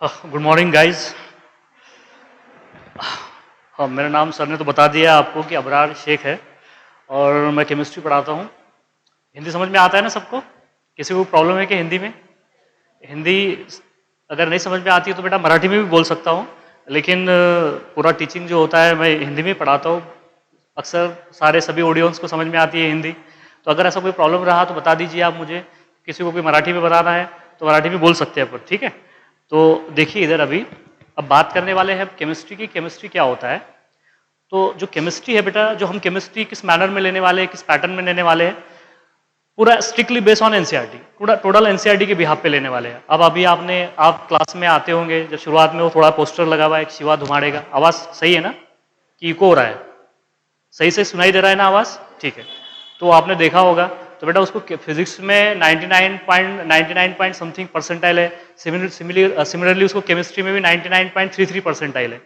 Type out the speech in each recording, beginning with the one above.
Good morning guys. हाँ, मेरा नाम सर ने तो बता दिया आपको कि अबरार शेख है और मैं केमिस्ट्री पढ़ाता हूँ। हिंदी समझ में आता है ना सबको? किसी को प्रॉब्लम है कि हिंदी में? हिंदी अगर नहीं समझ में आती है तो बेटा मराठी में भी बोल सकता हूँ, लेकिन पूरा टीचिंग जो होता है मैं हिंदी में पढ़ाता हूँ। अक्सर सारे सभी ऑडियंस को समझ में आती है हिंदी। तो अगर ऐसा कोई प्रॉब्लम रहा तो बता दीजिए आप मुझे। किसी को भी मराठी में बताना है तो मराठी में बोल सकते हैं, पर ठीक है। तो देखिए इधर अभी अब बात करने वाले हैं केमिस्ट्री की। केमिस्ट्री क्या होता है? तो जो केमिस्ट्री है बेटा, जो हम केमिस्ट्री किस मैनर में लेने वाले हैं, किस पैटर्न में लेने वाले हैं, पूरा स्ट्रिक्टली बेस्ड ऑन एनसीईआरटी, पूरा टोटल एनसीईआरटी के बिहाफ पे लेने वाले हैं। अब अभी आप क्लास में आते होंगे, जब शुरुआत में वो थोड़ा पोस्टर लगा हुआ है एक शिवा धुमाड़े का। आवाज़ सही है ना कि इको हो रहा है? सही से सुनाई दे रहा है ना आवाज़? ठीक है। तो आपने देखा होगा। तो बेटा उसको फिजिक्स में 99 पॉइंट समथिंग परसेंटाइल है। सिमिलरली उसको केमिस्ट्री में भी 99.33 परसेंटाइल है।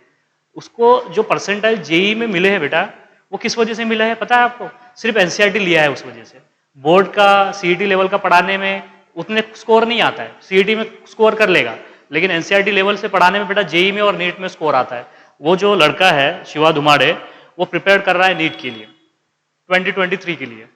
उसको जो परसेंटाइल जेई में मिले हैं बेटा, वो किस वजह से मिले हैं पता है आपको? सिर्फ एनसीईआरटी लिया है उस वजह से। बोर्ड का सीईटी लेवल का पढ़ाने में उतने स्कोर नहीं आता है। सीईटी में स्कोर कर लेगा, लेकिन एनसीईआरटी लेवल से पढ़ाने में बेटा जेई में और नीट में स्कोर आता है। वो जो लड़का है शिवा धुमाड़े, वो प्रिपेयर कर रहा है नीट के लिए 2023 के लिए।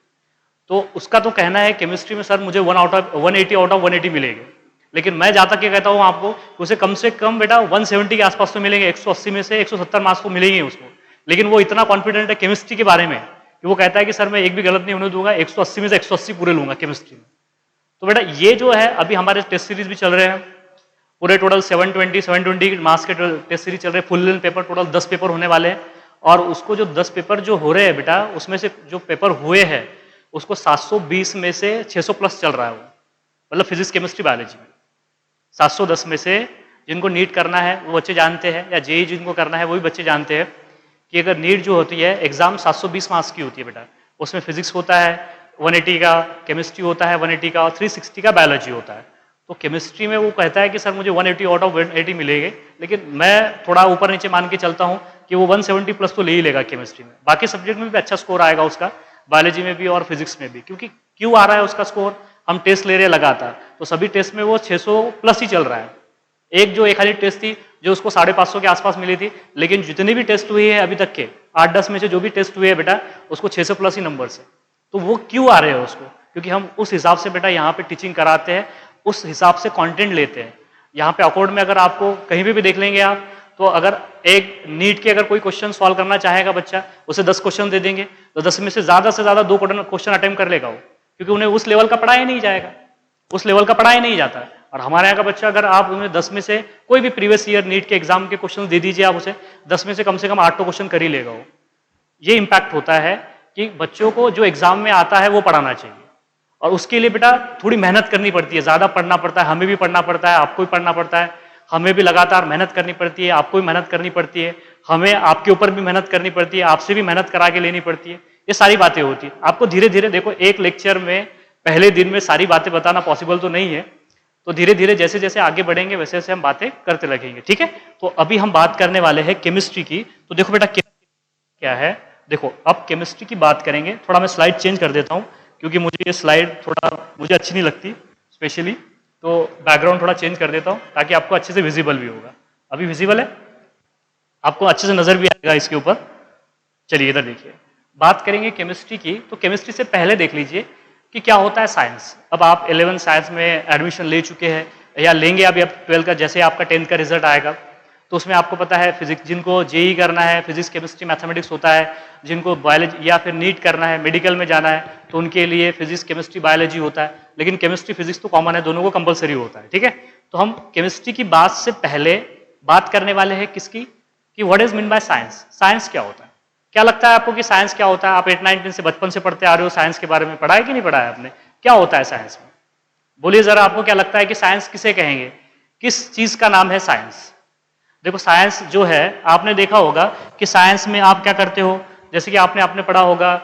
तो उसका तो कहना है केमिस्ट्री में सर मुझे 180 आउट ऑफ 180 मिलेंगे, लेकिन मैं जहाँ तक ये कहता हूँ आपको, उसे कम से कम बेटा 170 के आसपास तो मिलेंगे। 180 में से 170 मार्क्स तो मिलेंगे उसको। लेकिन वो इतना कॉन्फिडेंट है केमिस्ट्री के बारे में कि वो कहता है कि सर मैं एक भी गलत नहीं होने दूंगा, 180 में से 180 पूरे लूंगा केमिस्ट्री में। तो बेटा ये जो है अभी हमारे टेस्ट सीरीज भी चल रहे हैं, पूरे टोटल 720 मार्क्स के टेस्ट सीरीज चल रहे हैं। Full length paper total 10 paper होने वाले हैं, और उसको जो 10 पेपर जो हो रहे हैं बेटा, उसमें से जो पेपर हुए हैं उसको 720 में से 600 प्लस चल रहा है वो, मतलब फिजिक्स केमिस्ट्री बायोलॉजी में 710 में से जिनको नीट करना है वो बच्चे जानते हैं, या जेई जिनको करना है वो भी बच्चे जानते हैं कि अगर नीट जो होती है एग्जाम 720 मार्क्स की होती है बेटा। उसमें फिजिक्स होता है 180 का, केमिस्ट्री होता है 180 का, और 360 का बायोलॉजी होता है। तो केमिस्ट्री में वो कहता है कि सर मुझे 180 आउट ऑफ 180 मिलेंगे, लेकिन मैं थोड़ा ऊपर नीचे मान के चलता हूँ कि वो 170 प्लस तो ले ही लेगा केमिस्ट्री में। बाकी सब्जेक्ट में भी अच्छा स्कोर आएगा उसका, बायोलॉजी में भी और फिजिक्स में भी। क्योंकि क्यों आ रहा है उसका स्कोर? हम टेस्ट ले रहे हैं लगातार, तो सभी टेस्ट में वो 600 प्लस ही चल रहा है। एक खाली टेस्ट थी जो उसको 550 के आसपास मिली थी, लेकिन जितने भी टेस्ट हुए हैं अभी तक के 8-10 में से जो भी टेस्ट हुए हैं बेटा, उसको 600 प्लस ही नंबर से। तो वो क्यों आ रहे हैं उसको? क्योंकि हम उस हिसाब से बेटा यहाँ पे टीचिंग कराते हैं, उस हिसाब से कंटेंट लेते हैं। यहाँ पे अकॉर्ड में अगर आपको कहीं भी देख लेंगे आप, तो अगर एक नीट के अगर कोई क्वेश्चन सॉल्व करना चाहेगा बच्चा, उसे 10 क्वेश्चन दे देंगे तो 10 में से ज्यादा 2 क्वेश्चन अटेम्प्ट कर लेगा वो, क्योंकि उन्हें उस लेवल का पढ़ाया नहीं जाएगा, उस लेवल का पढ़ाया नहीं जाता है। और हमारे यहाँ का बच्चा अगर आप उन्हें 10 में से कोई भी प्रीवियस ईयर नीट के एग्जाम के क्वेश्चन दे दीजिए, आप उसे 10 में से कम 8 तो क्वेश्चन कर ही लेगा वो। ये इम्पैक्ट होता है कि बच्चों को जो एग्जाम में आता है वो पढ़ाना चाहिए, और उसके लिए बेटा थोड़ी मेहनत करनी पड़ती है, ज्यादा पढ़ना पड़ता है। हमें भी पढ़ना पड़ता है, आपको भी पढ़ना पड़ता है, हमें भी लगातार मेहनत करनी पड़ती है, आपको भी मेहनत करनी पड़ती है, हमें आपके ऊपर भी मेहनत करनी पड़ती है, आपसे भी मेहनत करा के लेनी पड़ती है। ये सारी बातें होती है। आपको धीरे धीरे देखो, एक लेक्चर में पहले दिन में सारी बातें बताना पॉसिबल तो नहीं है, तो धीरे धीरे जैसे जैसे आगे बढ़ेंगे वैसे वैसे हम बातें करते लगेंगे, ठीक है। तो अभी हम बात करने वाले हैं केमिस्ट्री की। तो देखो बेटा क्या है, देखो अब केमिस्ट्री की बात करेंगे। थोड़ा मैं स्लाइड चेंज कर देता हूँ, क्योंकि मुझे ये स्लाइड थोड़ा मुझे अच्छी नहीं लगती स्पेशली, तो बैकग्राउंड थोड़ा चेंज कर देता हूँ ताकि आपको अच्छे से विजिबल भी होगा। अभी विजिबल है, आपको अच्छे से नजर भी आएगा इसके ऊपर। चलिए इधर देखिए, बात करेंगे केमिस्ट्री की। तो केमिस्ट्री से पहले देख लीजिए कि क्या होता है साइंस। अब आप 11 साइंस में एडमिशन ले चुके हैं या लेंगे अभी, अब 12 का जैसे आपका 10th का रिजल्ट आएगा तो उसमें आपको पता है फिजिक्स, जिनको जेई करना है फिजिक्स केमिस्ट्री मैथमेटिक्स होता है, जिनको बायोलॉजी या फिर नीट करना है मेडिकल में जाना है तो उनके लिए फिजिक्स केमिस्ट्री बायोलॉजी होता है। लेकिन केमिस्ट्री फिजिक्स तो कॉमन है, दोनों को कंपलसरी होता है, ठीक है। तो हम केमिस्ट्री की बात से पहले बात करने वाले हैं किसकी, कि what is mean by science. Science क्या होता है? क्या लगता है आपको कि साइंस क्या होता है? आप 8, 9, 10 से बचपन से पढ़ते आ रहे हो, साइंस के बारे में पढ़ा है कि नहीं पढ़ा है आपने? क्या होता है साइंस में? बोलिए जरा, आपको क्या लगता है कि साइंस किसे कहेंगे? किस चीज का नाम है साइंस? देखो साइंस जो है, आपने देखा होगा कि साइंस में आप क्या करते हो, जैसे कि आपने पढ़ा होगा,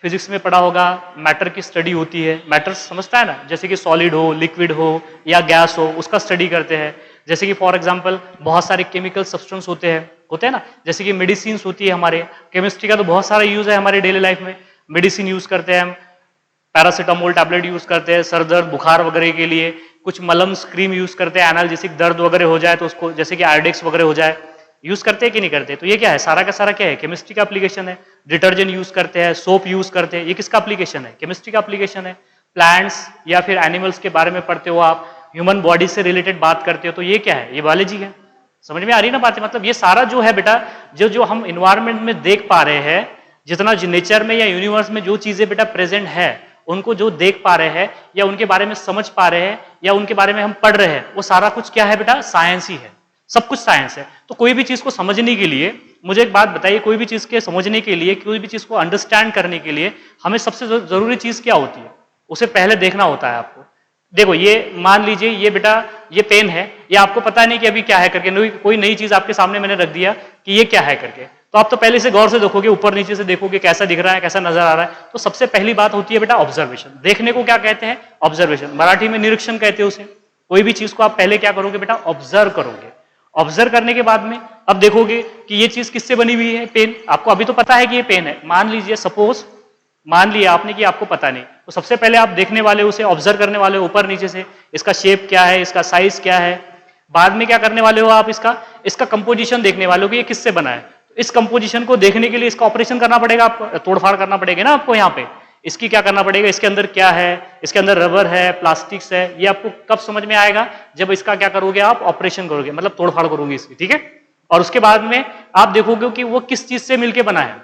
फिजिक्स में पढ़ा होगा, मैटर की स्टडी होती है। मैटर समझता है ना, जैसे कि सॉलिड हो, लिक्विड हो या गैस हो, उसका स्टडी करते हैं। जैसे कि फॉर एग्जांपल बहुत सारे केमिकल सब्सटेंस होते हैं ना, जैसे कि मेडिसिन होती है। हमारे केमिस्ट्री का तो बहुत सारा यूज है हमारे डेली लाइफ में। मेडिसिन यूज करते हैं हम, पैरासीटामोल टैबलेट यूज करते हैं सर दर्द बुखार वगैरह के लिए, कुछ मलम क्रीम यूज करते हैं, एनाल्जेसिक दर्द वगैरह हो जाए तो उसको, जैसे कि आयोडेक्स वगैरह हो जाए, यूज करते हैं कि नहीं करते? तो ये क्या है, सारा का सारा क्या है, केमिस्ट्री का एप्लीकेशन है। डिटर्जेंट यूज करते हैं, सोप यूज करते हैं, ये किसका एप्लीकेशन है, केमिस्ट्री का एप्लीकेशन है। प्लांट्स या फिर एनिमल्स के बारे में पढ़ते हो आप, ह्यूमन बॉडी से रिलेटेड बात करते हो, तो ये क्या है, ये बायोलॉजी है। समझ में आ रही ना बातें? मतलब ये सारा जो है बेटा, जो जो हम इन्वायरमेंट में देख पा रहे हैं, जितना नेचर में या यूनिवर्स में जो चीजें बेटा प्रेजेंट है, उनको जो देख पा रहे हैं या उनके बारे में समझ पा रहे हैं या उनके बारे में हम पढ़ रहे हैं, वो सारा कुछ क्या है बेटा, साइंस ही है। सब कुछ साइंस है। तो कोई भी चीज को समझने के लिए, मुझे एक बात बताइए, कोई भी चीज के समझने के लिए, कोई भी चीज को अंडरस्टैंड करने के लिए हमें सबसे जरूरी चीज क्या होती है, उसे पहले देखना होता है आपको। देखो ये मान लीजिए, ये बेटा ये पेन है, ये आपको पता नहीं कि अभी क्या है करके, कोई नई चीज आपके सामने मैंने रख दिया कि ये क्या है करके, तो आप तो पहले से गौर से देखोगे, ऊपर नीचे से देखोगे कैसा दिख रहा है, कैसा नजर आ रहा है। तो सबसे पहली बात होती है बेटा ऑब्जर्वेशन। देखने को क्या कहते हैं, ऑब्जर्वेशन, मराठी में निरीक्षण कहते हैं उसे। कोई भी चीज को आप पहले क्या करोगे बेटा, ऑब्जर्व करोगे। ऑब्जर्व करने के बाद में अब देखोगे कि ये चीज किससे बनी हुई है, पेन। आपको अभी तो पता है कि ये पेन है, मान लीजिए सपोज मान लिया आपने कि आपको पता नहीं, तो सबसे पहले आप देखने वाले, उसे ऑब्जर्व करने वाले ऊपर नीचे से, इसका शेप क्या है, इसका साइज क्या है। बाद में क्या करने वाले हो आप, इसका कंपोजिशन देखने वाले हो कि ये किससे बना है। तो इस कंपोजिशन को देखने के लिए इसका ऑपरेशन करना पड़ेगा, आपको तोड़फाड़ करना पड़ेगा ना आपको। यहाँ पे इसकी क्या करना पड़ेगा, इसके अंदर क्या है, इसके अंदर रबर है, प्लास्टिक्स है, ये आपको कब समझ में आएगा, जब इसका क्या करोगे आप, ऑपरेशन करोगे, मतलब तोड़फाड़ करोगे इसकी, ठीक है। और उसके बाद में आप देखोगे कि वो किस चीज से मिलके बना है,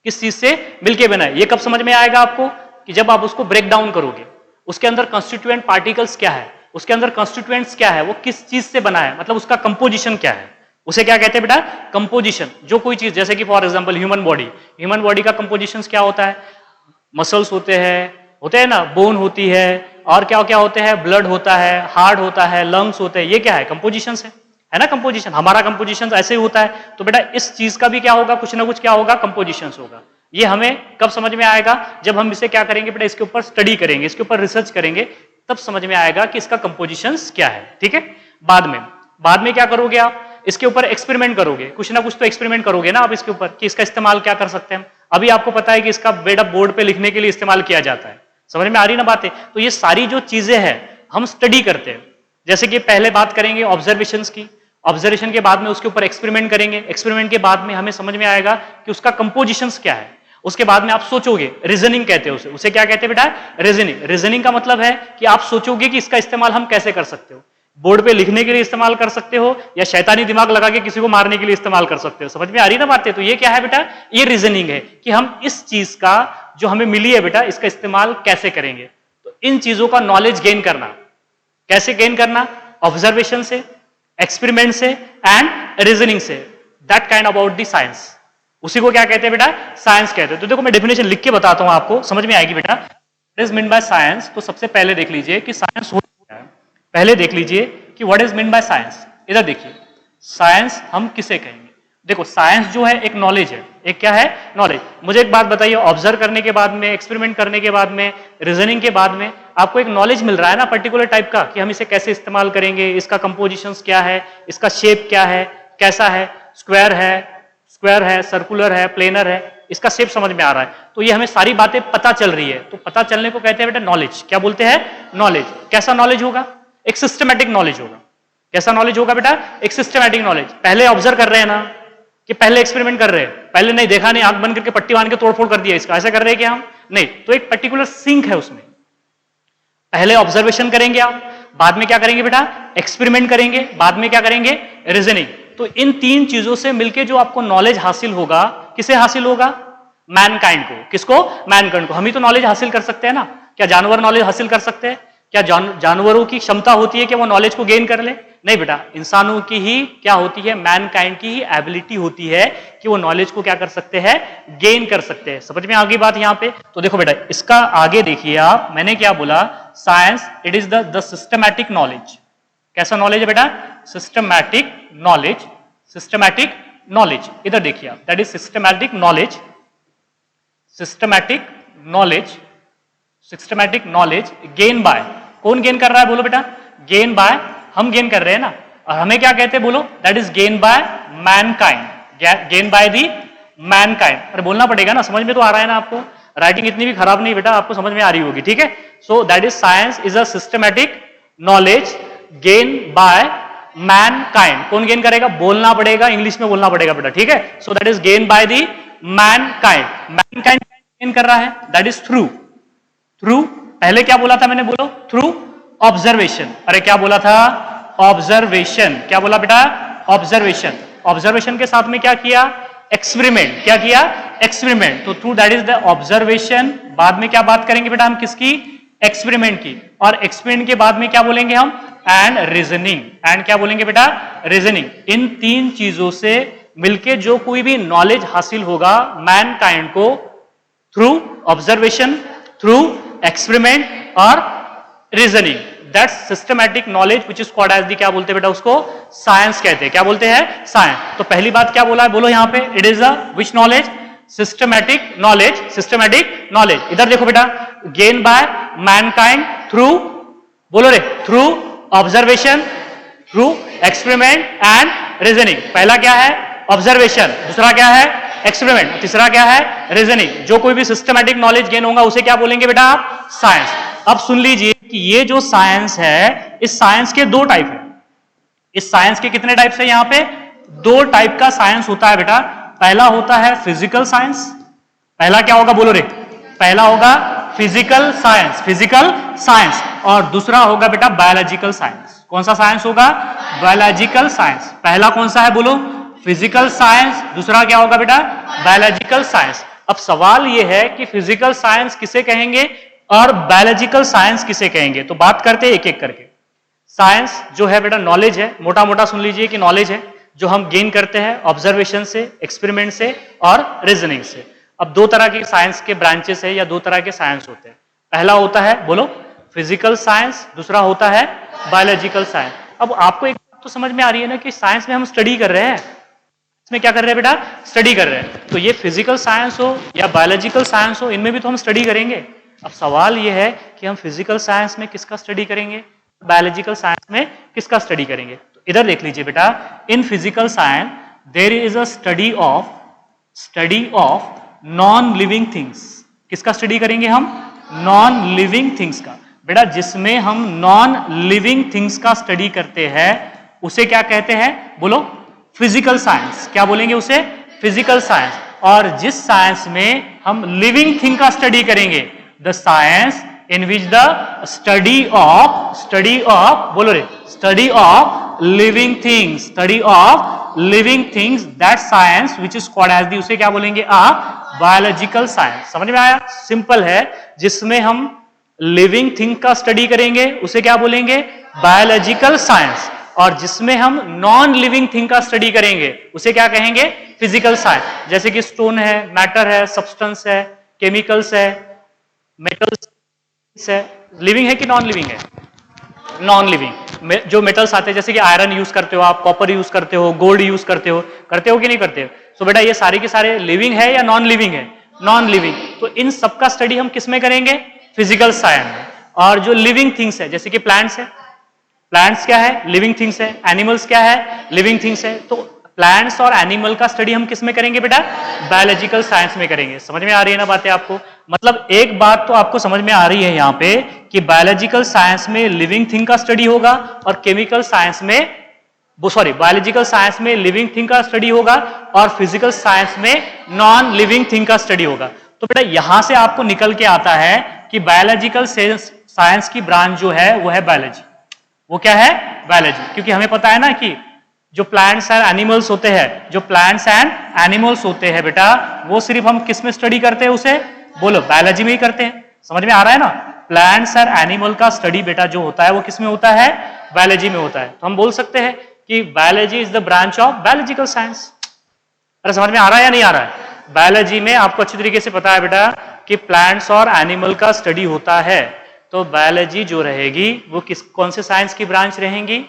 किस चीज से मिलके बना है। ये कब समझ में आएगा आपको, कि जब आप उसको ब्रेक डाउन करोगे, उसके अंदर कंस्टिट्यूएंट पार्टिकल्स क्या है, उसके अंदर कंस्टिट्यूएंट्स क्या है, वो किस चीज से बना है, मतलब उसका कंपोजिशन क्या है, उसे क्या कहते हैं बेटा, कंपोजिशन। जो कोई चीज, जैसे कि फॉर एग्जांपल ह्यूमन बॉडी का कंपोजिशन क्या होता है, मसल्स होते हैं ना, बोन होती है, और क्या क्या होते हैं, ब्लड होता है, हार्ट होता है, लंग्स होते हैं, ये क्या है, कंपोजिशन है ना। कंपोजिशन, हमारा कंपोजिशन ऐसे ही होता है। तो बेटा इस चीज का भी क्या होगा, कुछ ना कुछ क्या होगा, कंपोजिशन होगा। ये हमें कब समझ में आएगा, जब हम इसे क्या करेंगे बेटा, इसके ऊपर स्टडी करेंगे, इसके ऊपर रिसर्च करेंगे, तब समझ में आएगा कि इसका कंपोजिशन क्या है, ठीक है। बाद में क्या करोगे आप, इसके ऊपर एक्सपेरिमेंट करोगे, कुछ ना कुछ तो एक्सपेरिमेंट करोगे ना आप इसके ऊपर, कि इसका इस्तेमाल क्या कर सकते हैं हम। अभी आपको पता है कि इसका बेटा बोर्ड पे लिखने के लिए इस्तेमाल किया जाता है। समझ में आ रही ना बातें? तो ये सारी जो चीजें हैं हम स्टडी करते हैं। जैसे कि पहले बात करेंगे ऑब्जर्वेशंस की, ऑब्जर्वेशन के बाद में उसके ऊपर एक्सपेरिमेंट करेंगे, एक्सपेरिमेंट के बाद में हमें समझ में आएगा कि उसका कंपोजिशंस क्या है। उसके बाद में आप सोचोगे, रीजनिंग कहते हैं उसे क्या कहते हैं बेटा, रीजनिंग का मतलब है कि आप सोचोगे कि इसका इस्तेमाल हम कैसे कर सकते हो। बोर्ड पे लिखने के लिए इस्तेमाल कर सकते हो, या शैतानी दिमाग लगा के किसी को मारने के लिए इस्तेमाल कर सकते हो। समझ में आ रही ना बातें? तो ये क्या है बेटा, ये रीजनिंग है कि हम इस चीज का जो हमें मिली है बेटा, इसका इस्तेमाल कैसे करेंगे। तो इन चीजों का नॉलेज गेन करना, कैसे गेन करना, ऑब्जर्वेशन से, एक्सपेरिमेंट से एंड रीजनिंग से। That kind about the science, उसी को क्या कहते हैं बेटा, साइंस कहते हैं। तो देखो मैं डेफिनेशन लिख के बताता हूं आपको, समझ में आएगी बेटा। What is mean by science, तो सबसे पहले देख लीजिए कि साइंस होता है। पहले देख लीजिए कि what is mean by science. इधर देखिए, साइंस हम किसे कहेंगे। देखो साइंस जो है एक नॉलेज है, एक क्या है, नॉलेज। मुझे एक बात बताइए, ऑब्जर्व करने के बाद में, एक्सपेरिमेंट करने के बाद में, रीजनिंग के बाद में आपको एक नॉलेज मिल रहा है ना पर्टिकुलर टाइप का, कि हम इसे कैसे इस्तेमाल करेंगे, इसका कंपोजिशंस क्या है, इसका शेप क्या है, कैसा है, स्क्वायर है, सर्कुलर है, प्लेनर है, इसका शेप समझ में आ रहा है। तो ये हमें सारी बातें पता चल रही है। तो पता चलने को कहते हैं बेटा नॉलेज। क्या बोलते हैं, नॉलेज। कैसा नॉलेज होगा, एक सिस्टमैटिक नॉलेज होगा। कैसा नॉलेज होगा बेटा, एक सिस्टमैटिक नॉलेज। पहले ऑब्जर्व कर रहे हैं ना, कि पहले एक्सपेरिमेंट कर रहे हैं, पहले नहीं देखा, नहीं आंख बंद करके पट्टी बांध के तोड़फोड़ कर दिया इसका, ऐसा कर रहे हैं कि हम नहीं। तो एक पर्टिकुलर सिंक है उसमें। पहले ऑब्जर्वेशन करेंगे आप, बाद में क्या करेंगे बेटा, एक्सपेरिमेंट करेंगे, बाद में क्या करेंगे, रीजनिंग। तो इन तीन चीजों से मिलके जो आपको नॉलेज हासिल होगा, किसे हासिल होगा, मैनकाइंड को। किसको, मैनकाइंड को। हम ही तो नॉलेज हासिल कर सकते हैं ना। क्या जानवर नॉलेज हासिल कर सकते हैं? क्या जानवरों की क्षमता होती है कि वो नॉलेज को गेन कर ले? नहीं बेटा, इंसानों की ही क्या होती है, मैनकाइंड की ही एबिलिटी होती है कि वो नॉलेज को क्या कर सकते हैं, गेन कर सकते हैं। समझ में आ गई बात यहां पे? तो देखो बेटा, इसका आगे देखिए आप, मैंने क्या बोला, science it is the systematic knowledge. कैसा नॉलेज है बेटा, सिस्टमैटिक नॉलेज। सिस्टमैटिक नॉलेज, इधर देखिए आप, that is systematic knowledge. Systematic knowledge, systematic knowledge gain bye, कौन गेन कर रहा है बोलो बेटा, गेन बाय, हम गेन कर रहे हैं ना। और हमें क्या कहते हैं बोलो, that is gain by Mankind. Gain by the Mankind. अरे बोलना पड़ेगा ना, समझ में तो आ रहा है ना आपको। राइटिंग इतनी भी खराब नहीं बेटा, आपको समझ में आ रही होगी, ठीक है। So that is science is a systematic knowledge gain by Mankind. कौन गेन करेगा? बोलना पड़ेगा, इंग्लिश में बोलना पड़ेगा बेटा, ठीक है। So that is gain by the Mankind. Mankind gain कर रहा है, दैट इज थ्रू। थ्रू पहले क्या बोला था मैंने? बोलो थ्रू ऑब्जर्वेशन। अरे क्या बोला था? ऑब्जर्वेशन। क्या बोला बेटा? ऑब्जर्वेशन। ऑब्जर्वेशन के साथ में क्या किया? एक्सपेरिमेंट। क्या किया? एक्सपेरिमेंट। तो through that is the observation. बाद में क्या बात करेंगे बेटा हम? किसकी? एक्सपेरिमेंट की। और एक्सपेरिमेंट के बाद में क्या बोलेंगे हम? And reasoning. एंड क्या बोलेंगे बेटा? रीजनिंग। इन तीन चीजों से मिलके जो कोई भी नॉलेज हासिल होगा मैनकाइंड को, थ्रू ऑब्जर्वेशन, थ्रू एक्सपेरिमेंट और reasoning, that's systematic knowledge which is called as the, क्या बोलते हैं बेटा उसको? साइंस कहते हैं। क्या बोलते हैं? साइंस। तो पहली बात क्या बोला है? बोलो यहां पे, it is a which knowledge? Systematic knowledge. Systematic knowledge. इधर देखो बेटा, गेन बाय मैनकाइंड थ्रू, बोलो रे, through observation, through experiment and reasoning. पहला क्या है? ऑब्जर्वेशन। दूसरा क्या है? एक्सपेरिमेंट। तीसरा क्या है? रीजनिंग। जो कोई भी सिस्टमैटिक नॉलेज गेन होगा उसे क्या बोलेंगे बेटा आप? साइंस। अब सुन लीजिए कि ये जो साइंस है, इस साइंस के दो टाइप है। इस साइंस के कितने टाइप्स है? यहां पे दो टाइप का साइंस होता है बेटा। पहला होता है फिजिकल साइंस। पहला क्या होगा? बोलो रे। पहला होगा फिजिकल साइंस, फिजिकल साइंस। और दूसरा होगा बेटा बायोलॉजिकल साइंस। कौन सा साइंस होगा? Biological science. पहला कौन सा है? बोलो फिजिकल साइंस। दूसरा क्या होगा बेटा? Biological science. अब सवाल यह है कि फिजिकल साइंस किसे कहेंगे और बायोलॉजिकल साइंस किसे कहेंगे? तो बात करते हैं एक एक करके। साइंस जो है बेटा नॉलेज है, मोटा मोटा सुन लीजिए कि नॉलेज है जो हम गेन करते हैं ऑब्जर्वेशन से, एक्सपेरिमेंट से और रीजनिंग से। अब दो तरह के साइंस के ब्रांचेस है या दो तरह के साइंस होते हैं। पहला होता है बोलो फिजिकल साइंस, दूसरा होता है बायोलॉजिकल साइंस। अब आपको एक बात तो समझ में आ रही है ना कि साइंस में हम स्टडी कर रहे हैं। इसमें क्या कर रहे हैं बेटा? स्टडी कर रहे हैं। तो ये फिजिकल साइंस हो या बायोलॉजिकल साइंस हो, इनमें भी तो हम स्टडी करेंगे। अब सवाल ये है कि हम फिजिकल साइंस में किसका स्टडी करेंगे, बायोलॉजिकल साइंस में किसका स्टडी करेंगे? तो इधर देख लीजिए बेटा, in physical science there is a study of non living things. किसका स्टडी करेंगे हम? नॉन लिविंग थिंग्स का। बेटा जिसमें हम नॉन लिविंग थिंग्स का स्टडी करते हैं उसे क्या कहते हैं? बोलो फिजिकल साइंस। क्या बोलेंगे उसे? Physical science. और जिस साइंस में हम लिविंग थिंग का स्टडी करेंगे, the science in which the study of बोलो रे, study of living things, that science which is called as the, उसे क्या बोलेंगे? Biological science. समझ में आया? सिंपल है। जिसमें हम लिविंग थिंग का स्टडी करेंगे उसे क्या बोलेंगे? Biological science. और जिसमें हम नॉन लिविंग थिंग का स्टडी करेंगे उसे क्या कहेंगे? Physical science. जैसे कि स्टोन है, मैटर है, सब्सटेंस है, केमिकल्स है, मेटल्स है। लिविंग है कि नॉन लिविंग है? Non living. जो मेटल्स आते हैं जैसे कि आयरन यूज करते हो आप, कॉपर यूज करते हो, गोल्ड यूज करते हो कि नहीं करते हो? तो बेटा ये सारे के सारे लिविंग है या नॉन लिविंग है? Non living. तो इन सबका स्टडी हम किस में करेंगे? फिजिकल साइंस में। और जो लिविंग थिंग्स है जैसे कि प्लांट्स है, प्लांट्स क्या है? लिविंग थिंग्स है। एनिमल्स क्या है? लिविंग थिंग्स है। तो प्लांट्स और एनिमल का स्टडी हम किस में करेंगे बेटा? बायोलॉजिकल साइंस में करेंगे। समझ में आ रही है ना बातें आपको? मतलब एक बात तो आपको समझ में आ रही है यहाँ पे कि बायोलॉजिकल साइंस में लिविंग थिंग का स्टडी होगा और केमिकल साइंस में, बायोलॉजिकल साइंस में लिविंग थिंग का स्टडी होगा और फिजिकल साइंस में नॉन लिविंग थिंग का स्टडी होगा। तो बेटा यहां से आपको निकल के आता है कि बायोलॉजिकल साइंस की ब्रांच जो है वो है बायोलॉजी। वो क्या है? बायोलॉजी। क्योंकि हमें पता है ना कि जो प्लांट्स एंड एनिमल्स होते हैं, बेटा वो सिर्फ हम किस में स्टडी करते हैं? उसे बोलो बायोलॉजी में ही करते हैं। समझ में आ रहा है ना? प्लांट्स एंड एनिमल का स्टडी बेटा जो होता है वो किस में होता है? बायोलॉजी में होता है। तो हम बोल सकते हैं कि biology is the branch of biological science. अरे समझ में आ रहा है या नहीं आ रहा है? बायोलॉजी में आपको अच्छी तरीके से पता है बेटा कि प्लांट्स और एनिमल का स्टडी होता है। तो बायोलॉजी जो रहेगी वो कौन से साइंस की ब्रांच रहेंगी?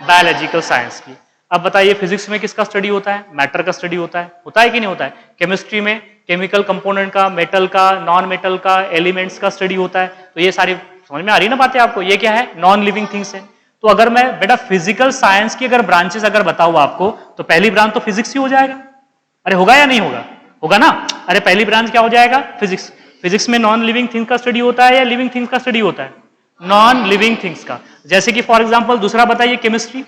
बायोलॉजिकल साइंस की। अब बताइए फिजिक्स में किसका स्टडी होता है? मैटर का स्टडी होता है कि नहीं होता है? केमिस्ट्री में केमिकल कंपोनेंट का, मेटल का, नॉन मेटल का, एलिमेंट्स का स्टडी होता है। तो ये सारी समझ में आ रही ना बातें आपको? ये क्या है? नॉन लिविंग थिंग्स है। तो अगर मैं बेटा फिजिकल साइंस की अगर ब्रांचेस अगर बताऊं आपको तो पहली ब्रांच तो फिजिक्स ही हो जाएगा। अरे होगा या नहीं होगा? होगा ना? अरे पहली ब्रांच क्या हो जाएगा? फिजिक्स। फिजिक्स में नॉन लिविंग थिंग्स का स्टडी होता है या लिविंग थिंग्स का स्टडी होता है? नॉन लिविंग थिंग्स का। जैसे कि फॉर एग्जांपल दूसरा बताइए केमिस्ट्री,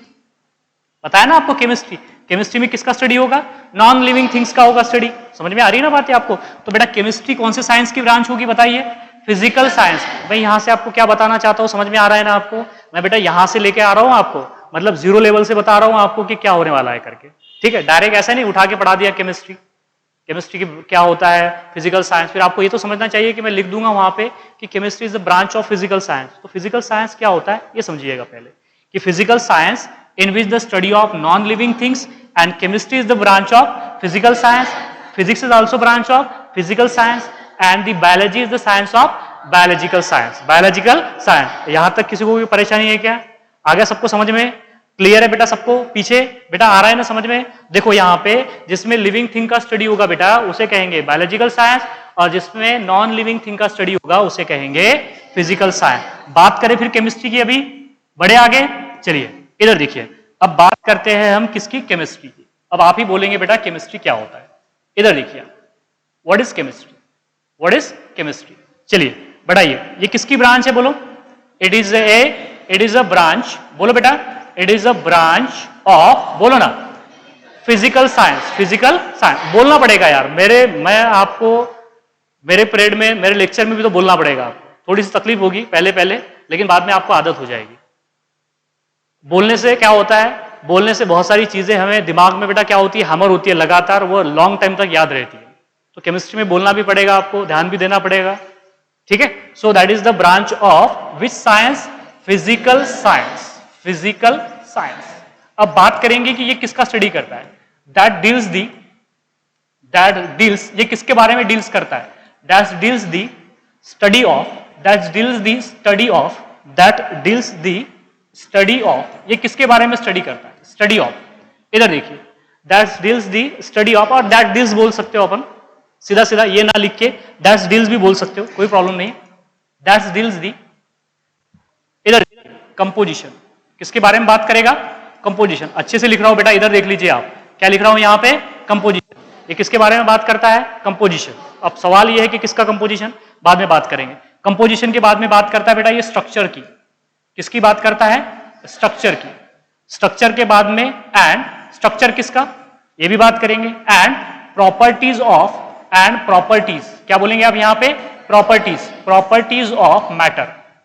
पता है ना आपको केमिस्ट्री, केमिस्ट्री में किसका स्टडी होगा? नॉन लिविंग थिंग्स का होगा स्टडी। समझ में आ रही है ना बातें आपको? तो बेटा केमिस्ट्री कौन से साइंस की ब्रांच होगी बताइए? Physical science. मैं यहां से आपको क्या बताना चाहता हूं, समझ में आ रहा है ना आपको? मैं बेटा यहां से लेके आ रहा हूं आपको, मतलब जीरो लेवल से बता रहा हूं आपको कि क्या होने वाला है करके, ठीक है? डायरेक्ट ऐसा नहीं उठा के पढ़ा दिया केमिस्ट्री, केमिस्ट्री की क्या होता है, फिजिकल साइंस। फिर आपको ये तो समझना चाहिए कि मैं लिख दूंगा वहां पे कि chemistry is the branch of physical science. तो फिजिकल साइंस क्या होता है ये समझिएगा पहले, कि physical science in which the study of non-living things, and chemistry is the branch of physical science, physics is also branch of physical science, and the biology is the science of biological science, biological science। यहां तक किसी को भी परेशानी है क्या? आ गया सबको समझ में? क्लियर है बेटा सबको? पीछे बेटा आ रहा है ना समझ में? देखो यहाँ पे जिसमें लिविंग थिंग का स्टडी होगा बेटा उसे कहेंगे बायोलॉजिकल साइंस, और जिसमें नॉन लिविंग थिंग का स्टडी होगा उसे कहेंगे फिजिकल साइंस। बात करें फिर केमिस्ट्री की, अभी बढ़े आगे, चलिए इधर देखिए। अब बात करते हैं हम किसकी? केमिस्ट्री की। अब आप ही बोलेंगे बेटा केमिस्ट्री क्या होता है। इधर देखिए, what is chemistry, what is chemistry. चलिए बढ़ाइए, ये किसकी ब्रांच है बोलो? इट इज अ ब्रांच, बोलो बेटा, it is a branch of, बोलो ना, फिजिकल साइंस। फिजिकल साइंस बोलना पड़ेगा यार, मैं आपको मेरे पीरियड में, मेरे लेक्चर में भी तो बोलना पड़ेगा आपको। थोड़ी सी तकलीफ होगी पहले, लेकिन बाद में आपको आदत हो जाएगी। बोलने से क्या होता है? बोलने से बहुत सारी चीजें हमें दिमाग में बेटा क्या होती है, हमर होती है लगातार, वो लॉन्ग टाइम तक याद रहती है। तो केमिस्ट्री में बोलना भी पड़ेगा आपको, ध्यान भी देना पड़ेगा, ठीक है? So that is the branch of which science? Physical science, physical science. अब बात करेंगे कि ये किसका स्टडी करता है? दैट डील्स, ये किसके बारे में डील्स करता है? That deals the study of, ये किसके बारे में स्टडी करता है? Study of. इधर देखिए, that deals the study of, और दैट डील्स बोल सकते हो अपन, सीधा सीधा ये ना लिख के दैट डील्स भी बोल सकते हो, कोई प्रॉब्लम नहीं। दैट डील्स दी, इधर कंपोजिशन, किसके बारे में बात करेगा? कंपोजिशन। अच्छे से लिख रहा हूं बेटा, इधर देख लीजिए आप क्या लिख रहा हूं यहां पे, कंपोजिशन। ये किसके बारे में बात करता है? कंपोजिशन। अब सवाल ये है कि किसका कंपोजिशन, बाद में बात करेंगे। कंपोजिशन के बाद में बात करता है बेटा ये स्ट्रक्चर की। किसकी बात करता है? स्ट्रक्चर की। स्ट्रक्चर के बाद में एंड, स्ट्रक्चर किसका ये भी बात करेंगे, and properties of, and properties, क्या बोलेंगे आप यहां पे? Properties of matter.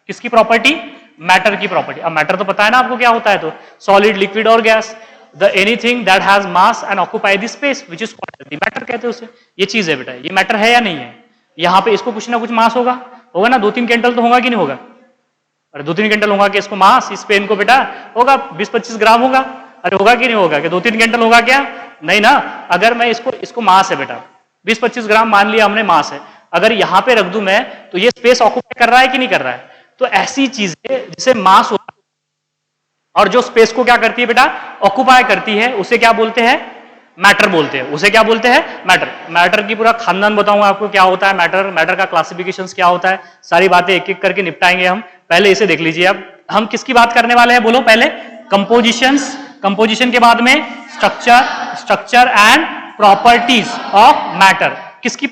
किसकी प्रॉपर्टी? मैटर की प्रॉपर्टी। अब मैटर तो पता है ना आपको क्या होता है, तो सॉलिड, लिक्विड और gas, the anything that has mass and occupy the space which is called the matter, कहते हैं उसे। ये चीज है बेटा, ये मैटर है या नहीं है? यहां पे इसको कुछ ना कुछ मास होगा ना, 2-3 क्विंटल तो होगा कि नहीं होगा? अरे 2-3 क्विंटल होगा कि इसको मास, इस पेन को बेटा होगा 20-25 ग्राम होगा। अरे होगा कि नहीं होगा? कि 2-3 क्विंटल होगा क्या? नहीं ना। अगर मैं इसको मास है बेटा, 20-25 ग्राम मान लिया हमने मास है, अगर यहां पे रख दूं मैं तो ये स्पेस ऑक्यूपाई कर रहा है कि नहीं कर रहा है? तो ऐसी चीजें जिसे मास होता है और जो स्पेस को क्या करती है बेटा? ऑक्यूपाई करती है, उसे क्या बोलते हैं? मैटर बोलते हैं। उसे क्या बोलते हैं? मैटर। मैटर की पूरा खानदान बताऊंगा आपको क्या होता है मैटर, मैटर का क्लासिफिकेशंस क्या होता है, सारी बातें एक एक करके निपटाएंगे हम। पहले इसे देख लीजिए। अब हम किसकी बात करने वाले हैं बोलो? पहले कंपोजिशंस, कंपोजिशन के बाद में structure and properties of matter. किसकी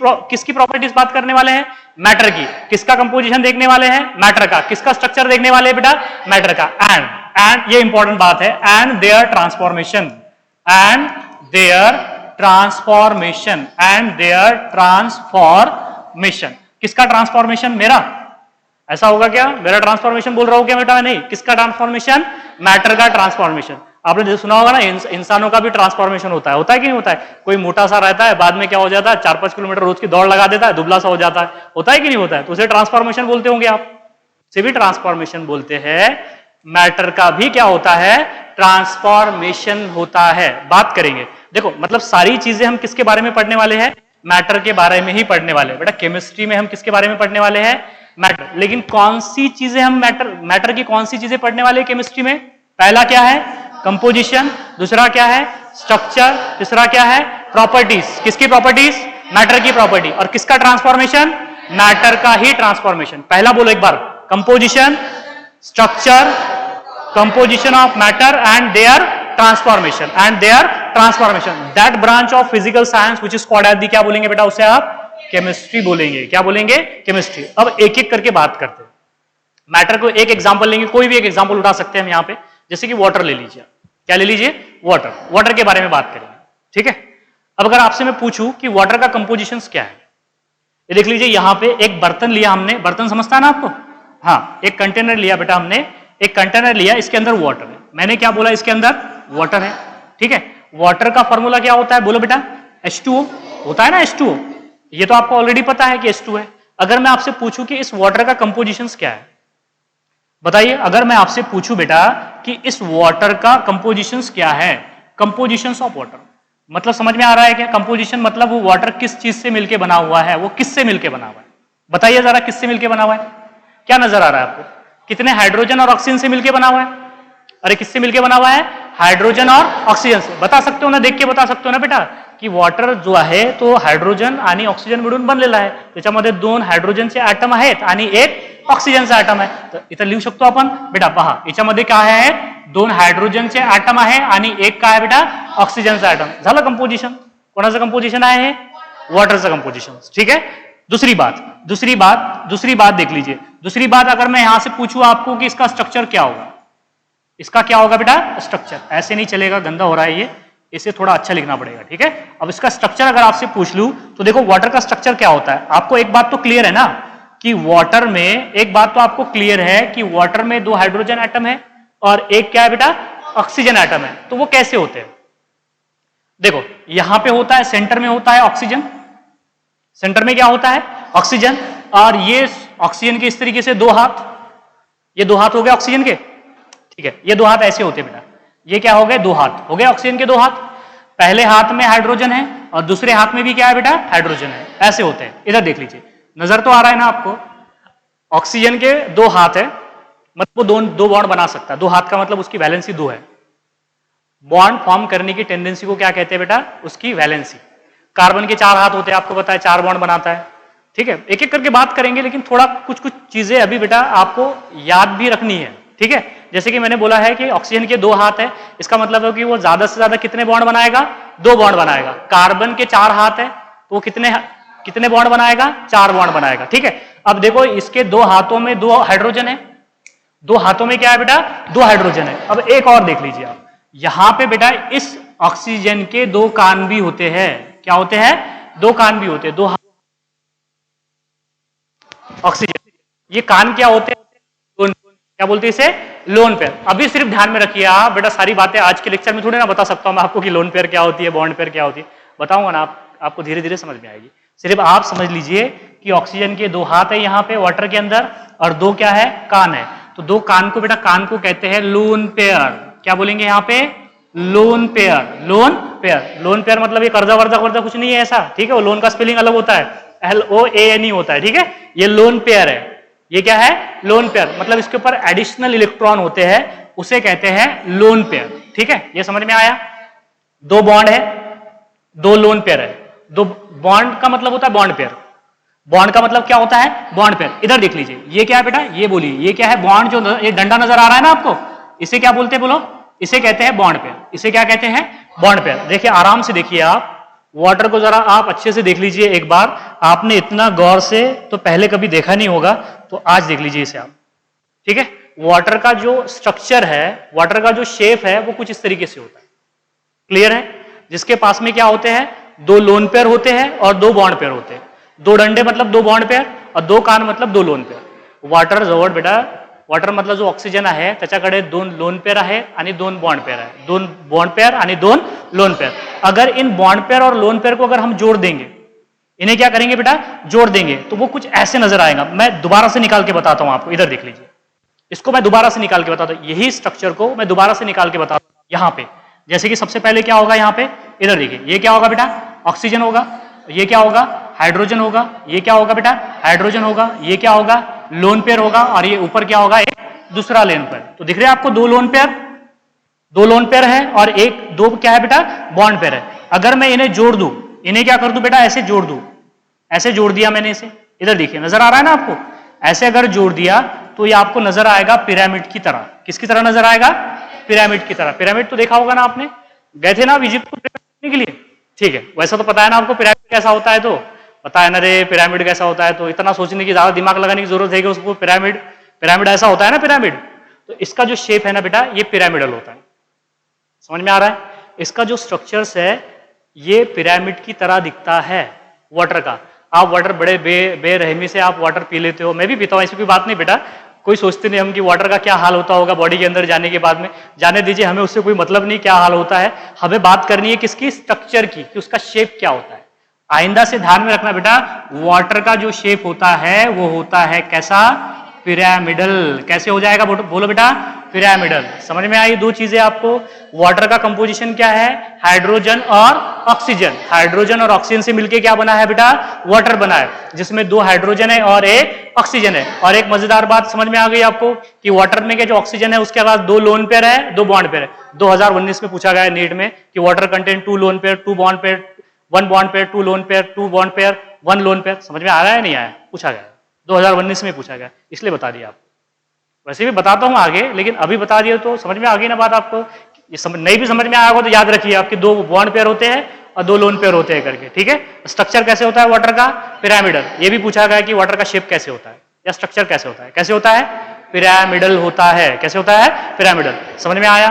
प्रॉपर्टीज बात करने वाले हैं? मैटर की। किसका कंपोजिशन देखने वाले हैं? मैटर का। किसका स्ट्रक्चर देखने वाले हैं बेटा? मैटर का। एंड ये इंपॉर्टेंट बात है, and their transformation, and their transformation. किसका ट्रांसफॉर्मेशन? मेरा। ऐसा होगा क्या? मेरा ट्रांसफॉर्मेशन बोल रहा हूं क्या बेटा? नहीं। किसका ट्रांसफॉर्मेशन? मैटर का ट्रांसफॉर्मेशन। आपने सुना होगा ना, इंसानों का भी ट्रांसफॉर्मेशन होता है कि नहीं होता है? कोई मोटा सा रहता है, बाद में क्या हो जाता है, 4-5 किलोमीटर रोज की दौड़ लगा देता है, दुबला सा हो जाता है, होता है कि नहीं होता है? तो उसे ट्रांसफॉर्मेशन बोलते होंगे आप, उसे भी ट्रांसफॉर्मेशन बोलते हैं। मैटर का भी क्या होता है? ट्रांसफॉर्मेशन होता है। बात करेंगे, देखो मतलब सारी चीजें हम किसके बारे में पढ़ने वाले हैं? मैटर के बारे में ही पढ़ने वाले हैं बेटा। केमिस्ट्री में हम किसके बारे में पढ़ने वाले हैं? मैटर। लेकिन कौन सी चीजें हम मैटर की कौन सी चीजें पढ़ने वाले हैं केमिस्ट्री में? पहला क्या है? कंपोजिशन। दूसरा क्या है? स्ट्रक्चर। तीसरा क्या है? प्रॉपर्टीज। किसकी प्रॉपर्टीज? मैटर की प्रॉपर्टी। और किसका ट्रांसफॉर्मेशन? मैटर का ही ट्रांसफॉर्मेशन। पहला बोलो एक बार, composition, structure, composition of matter and their transformation. That branch of physical science which is called as the, क्या बोलेंगे बेटा उसे आप? केमिस्ट्री बोलेंगे। क्या बोलेंगे? केमिस्ट्री। अब एक एक करके बात करते हैं। मैटर को एक एग्जांपल लेंगे, कोई भी एक एग्जांपल उठा सकते हैं हम यहाँ पे, जैसे कि वाटर ले लीजिए। क्या ले लीजिए? वाटर। वाटर के बारे में बात करेंगे, ठीक है। अब अगर आपसे मैं पूछूं कि वाटर का कंपोजिशन क्या है, ये देख लीजिए, यहाँ पे एक बर्तन लिया हमने, बर्तन समझता है ना आपको? हाँ, एक कंटेनर लिया बेटा हमने, एक कंटेनर लिया, इसके अंदर वाटर है। मैंने क्या बोला? इसके अंदर वाटर है, ठीक है। वाटर का फॉर्मूला क्या होता है? बोलो बेटा। H2O होता है ना, H2O। ये तो आपको ऑलरेडी पता है कि H2 है। अगर मैं आपसे पूछूं कि इस वाटर का कंपोजिशन क्या है, बताइए। अगर मैं आपसे पूछूं बेटा कि इस वाटर का कंपोजिशन क्या है, कंपोजिशन ऑफ वाटर, मतलब समझ में आ रहा है क्या? कंपोजिशन मतलब वो वाटर किस चीज से मिलके बना हुआ है, वो किससे मिलके बना हुआ है, बताइए जरा, किससे मिलके बना हुआ है? क्या नजर आ रहा है आपको? कितने हाइड्रोजन और ऑक्सीजन से मिलके बना हुआ है? अरे किससे मिलके बना हुआ है? हाइड्रोजन और ऑक्सीजन से। बता सकते हो ना, देख के बता सकते हो ना बेटा की वॉटर जो आहे तो हायड्रोजन आणि ऑक्सिजन मिळून बनलेला आहे, त्याच्यामध्ये 2 हायड्रोजनचे ॲटम आहेत आणि 1 ऑक्सिजनचा ॲटम आहे। तर इथं लिहू शकतो आपण बेटा, पहा याच्यामध्ये काय आहे? 2 हायड्रोजनचे ॲटम आहे आणि 1 काय बेटा? ऑक्सिजनचा ॲटम। झालं कंपोजिशन। कोणाचं कंपोजिशन आहे हे? वॉटरचं कंपोजिशन, ठीक है। दूसरी बात देख लीजिए। दूसरी बात, अगर मैं यहां से पूछूं आपको कि इसका स्ट्रक्चर क्या होगा, इसका क्या होगा बेटा? स्ट्रक्चर। ऐसे नहीं चलेगा, गंदा हो रहा है ये, इसे थोड़ा अच्छा लिखना पड़ेगा, ठीक है। अब इसका स्ट्रक्चर अगर आपसे पूछ लूं तो देखो, वाटर का स्ट्रक्चर क्या होता है? आपको एक बात तो क्लियर है ना कि वाटर में, एक बात तो आपको क्लियर है कि वाटर में 2 हाइड्रोजन एटम है और 1 क्या है बेटा? ऑक्सीजन एटम है। तो वो कैसे होते हैं? देखो, यहां पे होता है, सेंटर में होता है ऑक्सीजन, सेंटर में क्या होता है? ऑक्सीजन। और ये ऑक्सीजन के इस तरीके से 2 हाथ, ये 2 हाथ हो गए ऑक्सीजन के, ठीक है। ये 2 हाथ ऐसे होते हैं बेटा, ये क्या हो गए? 2 हाथ हो गए ऑक्सीजन के 2 हाथ। पहले हाथ में हाइड्रोजन है और दूसरे हाथ में भी क्या है बेटा? हाइड्रोजन है। ऐसे होते हैं। इधर देख लीजिए, नजर तो आ रहा है ना आपको? ऑक्सीजन के 2 हाथ है, मतलब वो 2 बॉन्ड बना सकता है। 2 हाथ का मतलब उसकी वैलेंसी 2 है। बॉन्ड फॉर्म करने की टेंडेंसी को क्या कहते हैं बेटा? उसकी वैलेंसी। कार्बन के 4 हाथ होते हैं, आपको पता है, 4 बॉन्ड बनाता है, ठीक है। एक एक करके बात करेंगे, लेकिन थोड़ा कुछ चीजें अभी बेटा आपको याद भी रखनी है, ठीक है। जैसे कि मैंने बोला है कि ऑक्सीजन के 2 हाथ है, इसका मतलब है कि वो ज्यादा से ज्यादा कितने बॉन्ड बनाएगा? 2 बॉन्ड बनाएगा। कार्बन के 4 हाथ है तो वो कितने बॉन्ड बनाएगा? 4 बॉन्ड बनाएगा, ठीक है। अब देखो, इसके 2 हाथों में 2 हाइड्रोजन है, 2 हाथों में क्या है बेटा? 2 हाइड्रोजन है। अब एक और देख लीजिए आप, यहां पे बेटा इस ऑक्सीजन के 2 कान भी होते हैं। क्या होते हैं? 2 कान भी होते हैं। 2 ऑक्सीजन, ये कान क्या होते हैं? क्या बोलते हैं इसे? Lone pair. अभी सिर्फ ध्यान में रखिए आप बेटा, सारी बातें आज के लेक्चर में थोड़ी ना बता सकता हूं मैं आपको कि लोन पेयर क्या होती है, बॉन्ड पेयर क्या होती है, बताऊंगा ना, आपको धीरे धीरे समझ में आएगी। सिर्फ आप समझ लीजिए कि ऑक्सीजन के 2 हाथ है यहाँ पे वाटर के अंदर और 2 क्या है? कान है। तो 2 कान को बेटा, कान को कहते हैं लोन पेयर। क्या बोलेंगे यहाँ पे? Lone pair. Lone pair, lone pair मतलब ये कर्जा वर्जा कुछ नहीं है ऐसा, ठीक है। वो लोन का स्पेलिंग अलग होता है, LOANE होता है, ठीक है। ये लोन पेयर है। ये क्या है? लोन पेयर, मतलब इसके ऊपर एडिशनल इलेक्ट्रॉन होते हैं, उसे कहते हैं लोन पेयर, ठीक है। ये समझ में आया? 2 बॉन्ड है, 2 लोन पेयर है। 2 बॉन्ड का मतलब होता है बॉन्ड पेयर। बॉन्ड का मतलब क्या होता है? Bond pair. इधर देख लीजिए, ये क्या है बेटा? ये बोलिए, ये क्या है? बॉन्ड, जो ये डंडा नजर आ रहा है ना आपको, इसे क्या बोलते हैं? बोलो। इसे कहते हैं बॉन्ड पेयर। इसे क्या कहते हैं? Bond pair. देखिए, आराम से देखिए आप, वाटर को जरा आप अच्छे से देख लीजिए एक बार। आपने इतना गौर से तो पहले कभी देखा नहीं होगा, तो आज देख लीजिए इसे आप, ठीक है। वाटर का जो स्ट्रक्चर है, वाटर का जो शेप है, वो कुछ इस तरीके से होता है। क्लियर है? जिसके पास में क्या होते हैं? 2 लोन पेयर होते हैं और 2 बॉन्ड पेयर होते हैं। 2 डंडे मतलब 2 बॉन्ड पेयर और 2 कान मतलब 2 लोन पेयर। वाटर जवळ बेटा, वाटर मधला जो ऑक्सिजन आहे त्याच्याकडे 2 लोन पेयर आहे आणि 2 बॉन्ड पेयर आहे। 2 बॉन्ड पेयर आणि 2 लोन पेयर। अगर इन बॉन्ड पेयर और लोन पेयर को अगर हम जोड़ देंगे, इन्हें क्या करेंगे बेटा? जोड़ देंगे, तो वो कुछ ऐसे नजर आएगा। मैं दोबारा से निकाल के बताता हूं आपको, इधर देख लीजिए, इसको मैं दोबारा से निकाल के बताता हूं। यही स्ट्रक्चर को मैं दोबारा से निकाल के बताता हूं यहां पे। जैसे कि सबसे पहले क्या होगा यहाँ पे? इधर देखिए, ये क्या होगा बेटा? ऑक्सीजन होगा। ये क्या होगा? हाइड्रोजन होगा। ये क्या होगा बेटा? हाइड्रोजन होगा। ये क्या होगा? लोन पेयर होगा। और ये ऊपर क्या होगा? एक दूसरा लोन पेयर। तो दिख रहे हैं आपको 2 लोन पेयर, 2 लोन पेयर है और 2 क्या है बेटा? बॉन्ड पेयर है। अगर मैं इन्हें जोड़ दूं, इन्हें क्या कर दूं बेटा? ऐसे जोड़ दूं, ऐसे जोड़ दिया मैंने इसे, इधर देखिए, नजर आ रहा है ना आपको? ऐसे अगर जोड़ दिया तो ये आपको नजर आएगा पिरामिड की तरह। किसकी तरह नजर आएगा? पिरामिड की तरह। पिरामिड तो देखा होगा ना आपने, गए थे ना आप इजिप्ट को देखने के लिए, ठीक है। वैसा तो पता है ना आपको पिरामिड कैसा होता है, तो पता है ना रे पिरामिड कैसा होता है। तो इतना सोचने की, ज्यादा दिमाग लगाने की जरूरत है कि उसको पिरामिड पिरामिड ऐसा होता है ना पिरामिड, तो इसका जो शेप है ना बेटा ये पिरामिडल होता है। समझ में आ रहा है? इसका जो स्ट्रक्चर्स है ये पिरामिड की तरह दिखता है वाटर का। आप वाटर बड़े बेरहमी से आप वाटर पी लेते हो, मैं भी पीता हूँ, ऐसी कोई बात नहीं बेटा, कोई सोचते नहीं हम कि वाटर का क्या हाल होता होगा बॉडी के अंदर जाने के बाद में, जाने दीजिए, हमें उससे कोई मतलब नहीं क्या हाल होता है, हमें बात करनी है किसकी, स्ट्रक्चर की, कि उसका शेप क्या होता है। आइंदा से ध्यान में रखना बेटा, वाटर का जो शेप होता है वो होता है कैसा, पिरामिडल। कैसे हो जाएगा बोलो बेटा, पिरामिडल। समझ में आई दो चीजें आपको। वाटर का कंपोजिशन क्या है, हाइड्रोजन और ऑक्सीजन। हाइड्रोजन और ऑक्सीजन से मिलके क्या बना है बेटा, वाटर बना है, जिसमें 2 हाइड्रोजन है और 1 ऑक्सीजन है। और एक मजेदार बात समझ में आ गई आपको कि वाटर में के जो ऑक्सीजन है उसके बाद 2 लोन पेयर है, 2 बॉन्ड पेयर है। 2019 में पूछा गया है नीट में कि water content 2 lone pair, 2 bond pair, 1 bond pair, 2 lone pair, 2 bond pair, 1 lone pair. समझ में आ रहा है नहीं आया, पूछा गया 2019 में पूछा गया, इसलिए बता दिया आपको। वैसे भी बताता हूं आगे, लेकिन अभी बता दिया तो समझ में आ गई ना बात आपको। ये नहीं भी समझ में आया होगा तो याद रखिए आपके 2 बॉन्ड पेयर होते हैं और 2 लोन पेयर होते हैं करके, ठीक है। स्ट्रक्चर कैसे होता है वाटर का, पिरामिडल। ये भी पूछा गया कि वाटर का शेप कैसे होता है या स्ट्रक्चर कैसे होता है, कैसे होता है, पिरामिडल होता है। कैसे होता है, पिरामिडल। समझ में आया,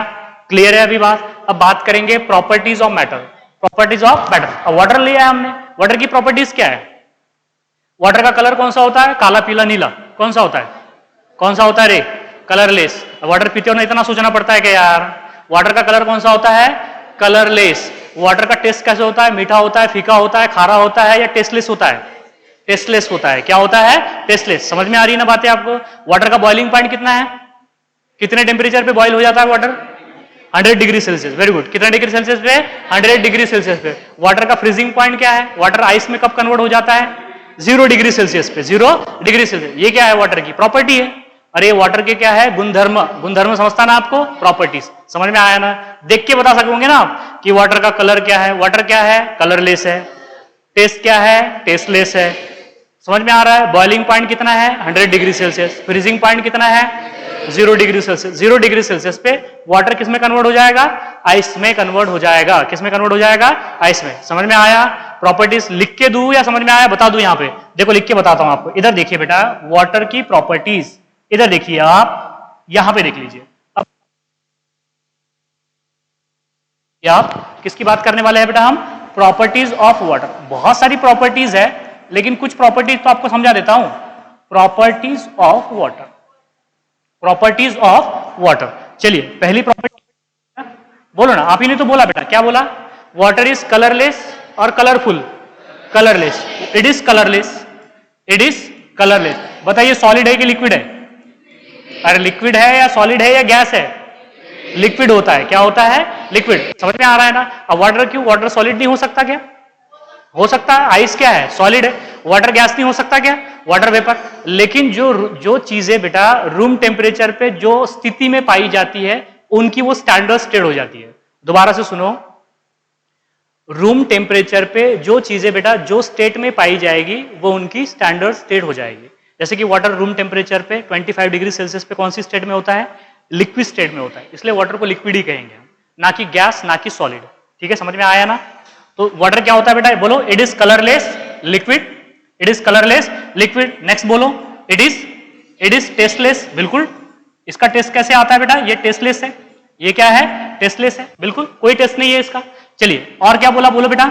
क्लियर है अभी बात। अब बात करेंगे properties of matter. Properties of matter, अब वाटर लिया है हमने, वाटर की प्रॉपर्टीज क्या है। वाटर का कलर कौन सा होता है, काला पीला नीला, कौन सा होता है, कौन सा होता है रे, कलरलेस। वाटर पीते हो ना इतना सोचना पड़ता है कि यार वाटर का कलर कौन सा होता है, कलरलेस। वाटर का टेस्ट कैसे होता है, मीठा होता है, फीका होता है, खारा होता है या टेस्टलेस होता है, टेस्टलेस होता है। क्या होता है, टेस्टलेस। समझ में आ रही है ना बातें आपको। वाटर का बॉइलिंग पॉइंट कितना है, कितने टेम्परेचर पे बॉइल हो जाता है water, 100 degree Celsius. Very good, कितने डिग्री सेल्सियस पे, 100 डिग्री सेल्सियस पे। वाटर का फ्रीजिंग पॉइंट क्या है, वाटर आइस में कब कन्वर्ट हो जाता है, 0 डिग्री सेल्सियस पे, 0 डिग्री सेल्सियस। ये क्या है, वाटर की प्रॉपर्टी है। अरे वाटर के क्या है, गुणधर्म। गुणधर्म समझता ना आपको, प्रॉपर्टीज। समझ में आया ना, देख के बता सकोगे ना आप कि वाटर का कलर क्या है, वाटर क्या है, कलरलेस है। टेस्ट क्या है, टेस्टलेस है। समझ में आ रहा है। बॉइलिंग पॉइंट कितना है, 100 डिग्री सेल्सियस। फ्रीजिंग पॉइंट कितना है, 0 डिग्री सेल्सियस। 0 डिग्री सेल्सियस पे वाटर किस में कन्वर्ट हो जाएगा, आइस में कन्वर्ट हो जाएगा। किस में कन्वर्ट हो जाएगा, आइस में। समझ में आया। प्रॉपर्टीज लिख के दूं या समझ में आया, बता दूं। यहां पे देखो लिख के बताता हूं आपको। इधर देखिए बेटा, वाटर की प्रॉपर्टीज, इधर देखिए आप, यहां पे देख लीजिए। अब आप किसकी बात करने वाले हैं बेटा, हम प्रॉपर्टीज ऑफ वाटर। बहुत सारी प्रॉपर्टीज है, लेकिन कुछ प्रॉपर्टीज तो आपको समझा देता हूं। Properties of water, properties of water. चलिए पहली प्रॉपर्टी बोलो ना, आप ही ने तो बोला बेटा, क्या बोला, वाटर इज कलरलेस और colourful. Colourless, it is colourless, it is colourless. बताइए सॉलिड है कि लिक्विड है, अरे लिक्विड है या सॉलिड है या गैस है, लिक्विड होता है। क्या होता है, लिक्विड। समझ में आ रहा है ना। अब वाटर क्यों, वाटर सॉलिड नहीं हो सकता क्या, हो सकता है। आइस क्या है, सॉलिड है। वाटर गैस नहीं हो सकता क्या, वाटर वेपर। लेकिन जो चीजें बेटा रूम टेम्परेचर पे जो स्थिति में पाई जाती है उनकी वो स्टैंडर्ड स्टेट हो जाती है। दोबारा से सुनो, रूम टेम्परेचर पे जो चीजें बेटा जो स्टेट में पाई जाएगी वो उनकी स्टैंडर्ड स्टेट हो जाएगी। जैसे कि वाटर रूम टेम्परेचर पे 25 डिग्री सेल्सियस पे कौन सी स्टेट में होता है, लिक्विड स्टेट में होता है। इसलिए वाटर को लिक्विड ही कहेंगे, ना कि गैस, ना कि सॉलिड। ठीक है, समझ में आया ना। तो वाटर क्या होता है बेटा, बोलो, it is colourless liquid, it is colourless liquid. Next बोलो, इट इज टेस्टलेस। बिल्कुल, इसका टेस्ट कैसे आता है बेटा, ये टेस्टलेस है। ये क्या है, टेस्टलेस है, बिल्कुल कोई टेस्ट नहीं है इसका। चलिए और क्या बोला, बोलो बेटा,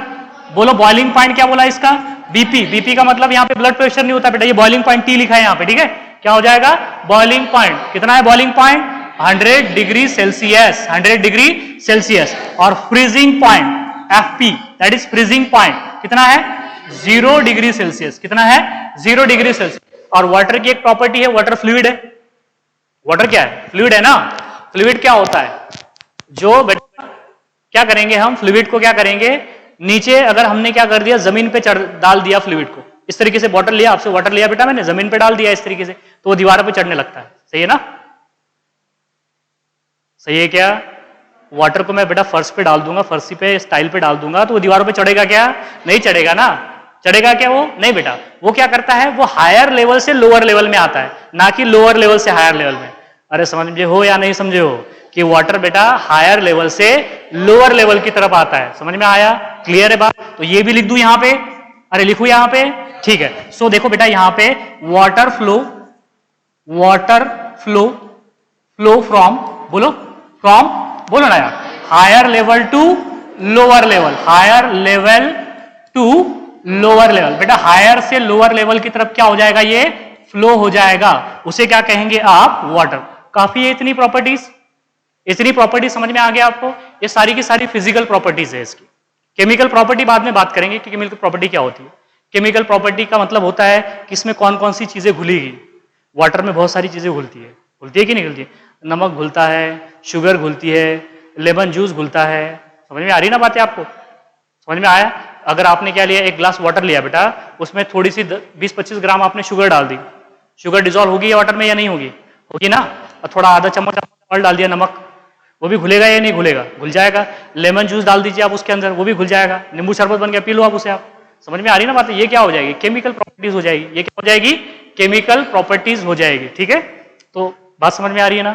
बोलो बॉइलिंग पॉइंट क्या बोला इसका, बीपी। बीपी का मतलब यहाँ पे ब्लड प्रेशर नहीं होता बेटा, ये बॉइलिंग पॉइंट टी लिखा है यहाँ पे, ठीक है। क्या हो जाएगा, बॉइलिंग पॉइंट कितना है, boiling point 100 degree Celsius, 100 degree Celsius. और freezing point FP, that is freezing point कितना है, 0 डिग्री सेल्सियस। कितना है, 0 डिग्री सेल्सियस। और वाटर की एक प्रॉपर्टी है, वाटर फ्लूइड है। वाटर क्या है, फ्लूइड है ना। फ्लूइड क्या होता है, जो बेटा क्या करेंगे हम, फ्लूइड को क्या करेंगे, नीचे अगर हमने क्या कर दिया, जमीन पे डाल दिया फ्लूइड को, इस तरीके से बॉटल लिया, आपसे वाटर लिया बेटा मैंने, जमीन पे डाल दिया इस तरीके से, तो वो दीवार पे चढ़ने लगता है। सही है ना, सही है क्या। वाटर को मैं बेटा फर्श पे डाल दूंगा, फर्शी पे स्टाइल पे डाल दूंगा, तो वो दीवारों पे चढ़ेगा क्या, नहीं चढ़ेगा ना। चढ़ेगा क्या वो, नहीं बेटा। वो क्या करता है, वो हायर लेवल से लोअर लेवल में आता है, ना कि लोअर लेवल से हायर लेवल में। अरे समझे हो या नहीं समझे हो कि वाटर बेटा हायर लेवल से लोअर लेवल की तरफ आता है। समझ में आया, क्लियर है बात। तो ये भी लिख दूं यहां पे, अरे लिखू यहां पे, ठीक है। सो देखो बेटा यहाँ पे water flow, water flow, flow from, बोलो फ्रॉम, बोलो ना यार, higher level to lower level, higher level to lower level. बेटा हायर से लोअर लेवल की तरफ क्या हो जाएगा, ये फ्लो हो जाएगा, उसे क्या कहेंगे आप, वाटर। काफी है इतनी प्रॉपर्टीज, इतनी प्रॉपर्टीज समझ में आ गया आपको। ये सारी की सारी फिजिकल प्रॉपर्टीज है इसकी। केमिकल प्रॉपर्टी बाद में बात करेंगे कि केमिकल प्रॉपर्टी क्या होती है। केमिकल प्रॉपर्टी का मतलब होता है कि इसमें कौन कौन सी चीजें घुलेगी। वाटर में बहुत सारी चीजें घुलती है, घुलती है कि नहीं घुलती है, नमक घुलता है, शुगर घुलती है, लेमन जूस घुलता है। समझ में आ रही ना बातें आपको, समझ में आया। अगर आपने क्या लिया, एक ग्लास वाटर लिया बेटा, उसमें थोड़ी सी 20-25 ग्राम आपने शुगर डाल दी, शुगर डिजोल्व होगी वाटर में या नहीं होगी, होगी ना। और थोड़ा आधा चम्मच ऑयल डाल दिया नमक, वो भी घुलेगा या नहीं घुलेगा, घुल जाएगा। लेमन जूस डाल दीजिए आप उसके अंदर, वो भी घुल जाएगा। नींबू शरबत बन गया, पी लो आप उसे। आप समझ में आ रही ना बात, ये क्या हो जाएगी, केमिकल प्रॉपर्टीज हो जाएगी। ये क्या हो जाएगी, केमिकल प्रॉपर्टीज हो जाएगी। ठीक है, तो बात समझ में आ रही है ना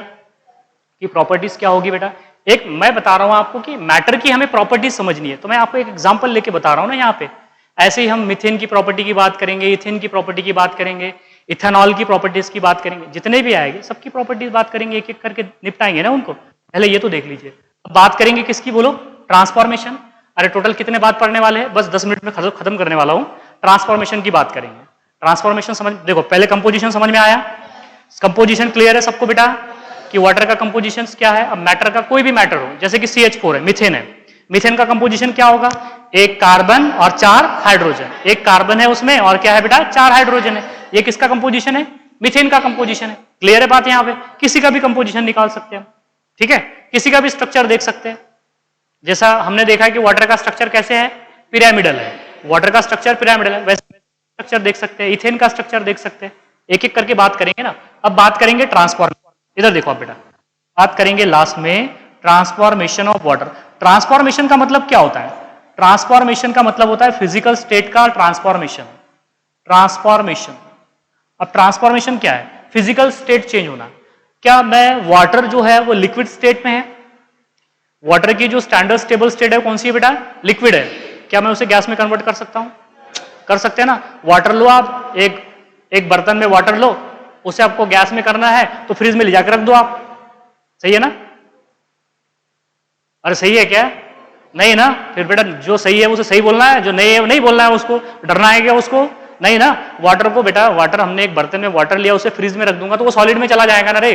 कि प्रॉपर्टीज क्या होगी बेटा। एक मैं बता रहा हूं आपको कि मैटर की हमें प्रॉपर्टीज समझनी है, तो मैं आपको एक एग्जांपल लेके बता रहा हूं ना यहाँ पे। ऐसे ही हम मीथेन की प्रॉपर्टी की बात करेंगे, इथेन की प्रॉपर्टी की बात करेंगे, इथेनॉल की प्रॉपर्टीज की बात करेंगे, जितने भी आएंगे सबकी प्रॉपर्टीज बात करेंगे, एक एक करके निपटाएंगे ना उनको। पहले ये तो देख लीजिए। अब बात करेंगे किसकी, बोलो, ट्रांसफॉर्मेशन। अरे टोटल कितने बात पढ़ने वाले हैं, बस 10 मिनट में खत्म करने वाला हूं। ट्रांसफॉर्मेशन की बात करेंगे। ट्रांसफॉर्मेशन समझ, देखो पहले कंपोजिशन समझ में आया, कंपोजिशन क्लियर है सबको बेटा कि वाटर का कंपोजिशन क्या है। अब मैटर का कोई भी मैटर हो, जैसे कि CH4 है, मीथेन है, मीथेन का कंपोजिशन क्या होगा, एक कार्बन और 4 हाइड्रोजन। एक कार्बन है उसमें और क्या है बेटा, 4 हाइड्रोजन है। ये किसका कंपोजिशन है, मीथेन का कंपोजिशन है। क्लियर है बात यहाँ पे, किसी का भी कंपोजिशन निकाल सकते हैं, ठीक है, किसी का भी स्ट्रक्चर देख सकते हैं। जैसा हमने देखा है कि वाटर का स्ट्रक्चर कैसे है, पिरामिडल है, वाटर का स्ट्रक्चर पिरामिडल है, वैसे स्ट्रक्चर देख सकते हैं, इथेन का स्ट्रक्चर देख सकते हैं। एक एक करके बात करेंगे ना। अब बात करेंगे ट्रांसफॉर्मेशन, इधर देखो आप बेटा, बात करेंगे लास्ट में ट्रांसफॉर्मेशन ऑफ वाटर। ट्रांसफॉर्मेशन का मतलब क्या होता है, ट्रांसफॉर्मेशन का मतलब होता है फिजिकल स्टेट का ट्रांसफॉर्मेशन। ट्रांसफॉर्मेशन, अब ट्रांसफॉर्मेशन क्या है, फिजिकल स्टेट चेंज होना। क्या मैं वाटर जो है वो लिक्विड स्टेट में है, वाटर की जो स्टैंडर्ड स्टेबल स्टेट है कौन सी है बेटा, लिक्विड है। क्या मैं उसे गैस में कन्वर्ट कर सकता हूं, कर सकते हैं ना। वाटर लो आप, एक बर्तन में वाटर लो, उसे आपको गैस में करना है तो फ्रिज में ले जाकर रख दो आप, सही है ना। अरे सही है क्या, नहीं ना, फिर बेटा जो सही है उसे सही बोलना है, जो नहीं है वो नहीं बोलना है, उसको डरना है क्या उसको, नहीं ना। वाटर को बेटा, वाटर हमने एक बर्तन में वाटर लिया, उसे फ्रिज में रख दूंगा तो वो सॉलिड में चला जाएगा ना रे,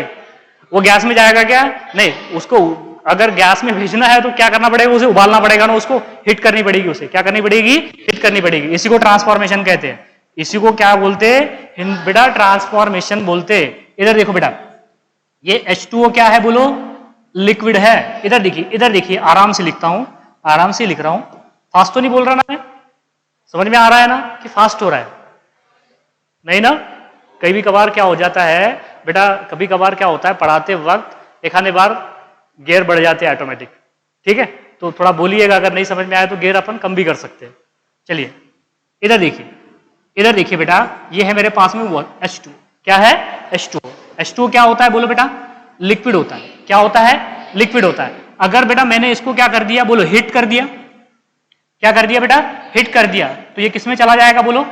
वो गैस में जाएगा क्या, नहीं। उसको अगर गैस में भेजना है तो क्या करना पड़ेगा, उसे उबालना पड़ेगा ना, उसको हिट करनी पड़ेगी, उसे क्या करनी पड़ेगी, हिट करनी पड़ेगी। इसी को ट्रांसफॉर्मेशन कहते हैं, इसी को क्या बोलते हैं बेटा, ट्रांसफॉर्मेशन बोलते। इधर देखो बेटा, ये H2O क्या है बोलो, लिक्विड है। इधर देखिए, इधर देखिए, आराम से लिखता हूं, आराम से लिख रहा हूं, फास्ट तो नहीं बोल रहा ना मैं, समझ में आ रहा है ना कि फास्ट हो रहा है, नहीं ना। कभी कभार क्या हो जाता है बेटा, कभी कभार क्या होता है पढ़ाते वक्त एक आधे बार गियर बढ़ जाते हैं ऑटोमेटिक, ठीक है, तो थोड़ा बोलिएगा, अगर नहीं समझ में आया तो गियर अपन कम भी कर सकते हैं। चलिए इधर देखिए, इधर देखिए बेटा, ये है मेरे पास में H2, क्या है H2O। H2O क्या होता है बोलो बेटा, लिक्विड होता है। क्या होता है, लिक्विड होता है। अगर बेटा मैंने इसको क्या कर दिया बोलो, हिट कर दिया, क्या कर दिया बेटा, हिट कर दिया, तो ये किसमें चला जाएगा बोलो,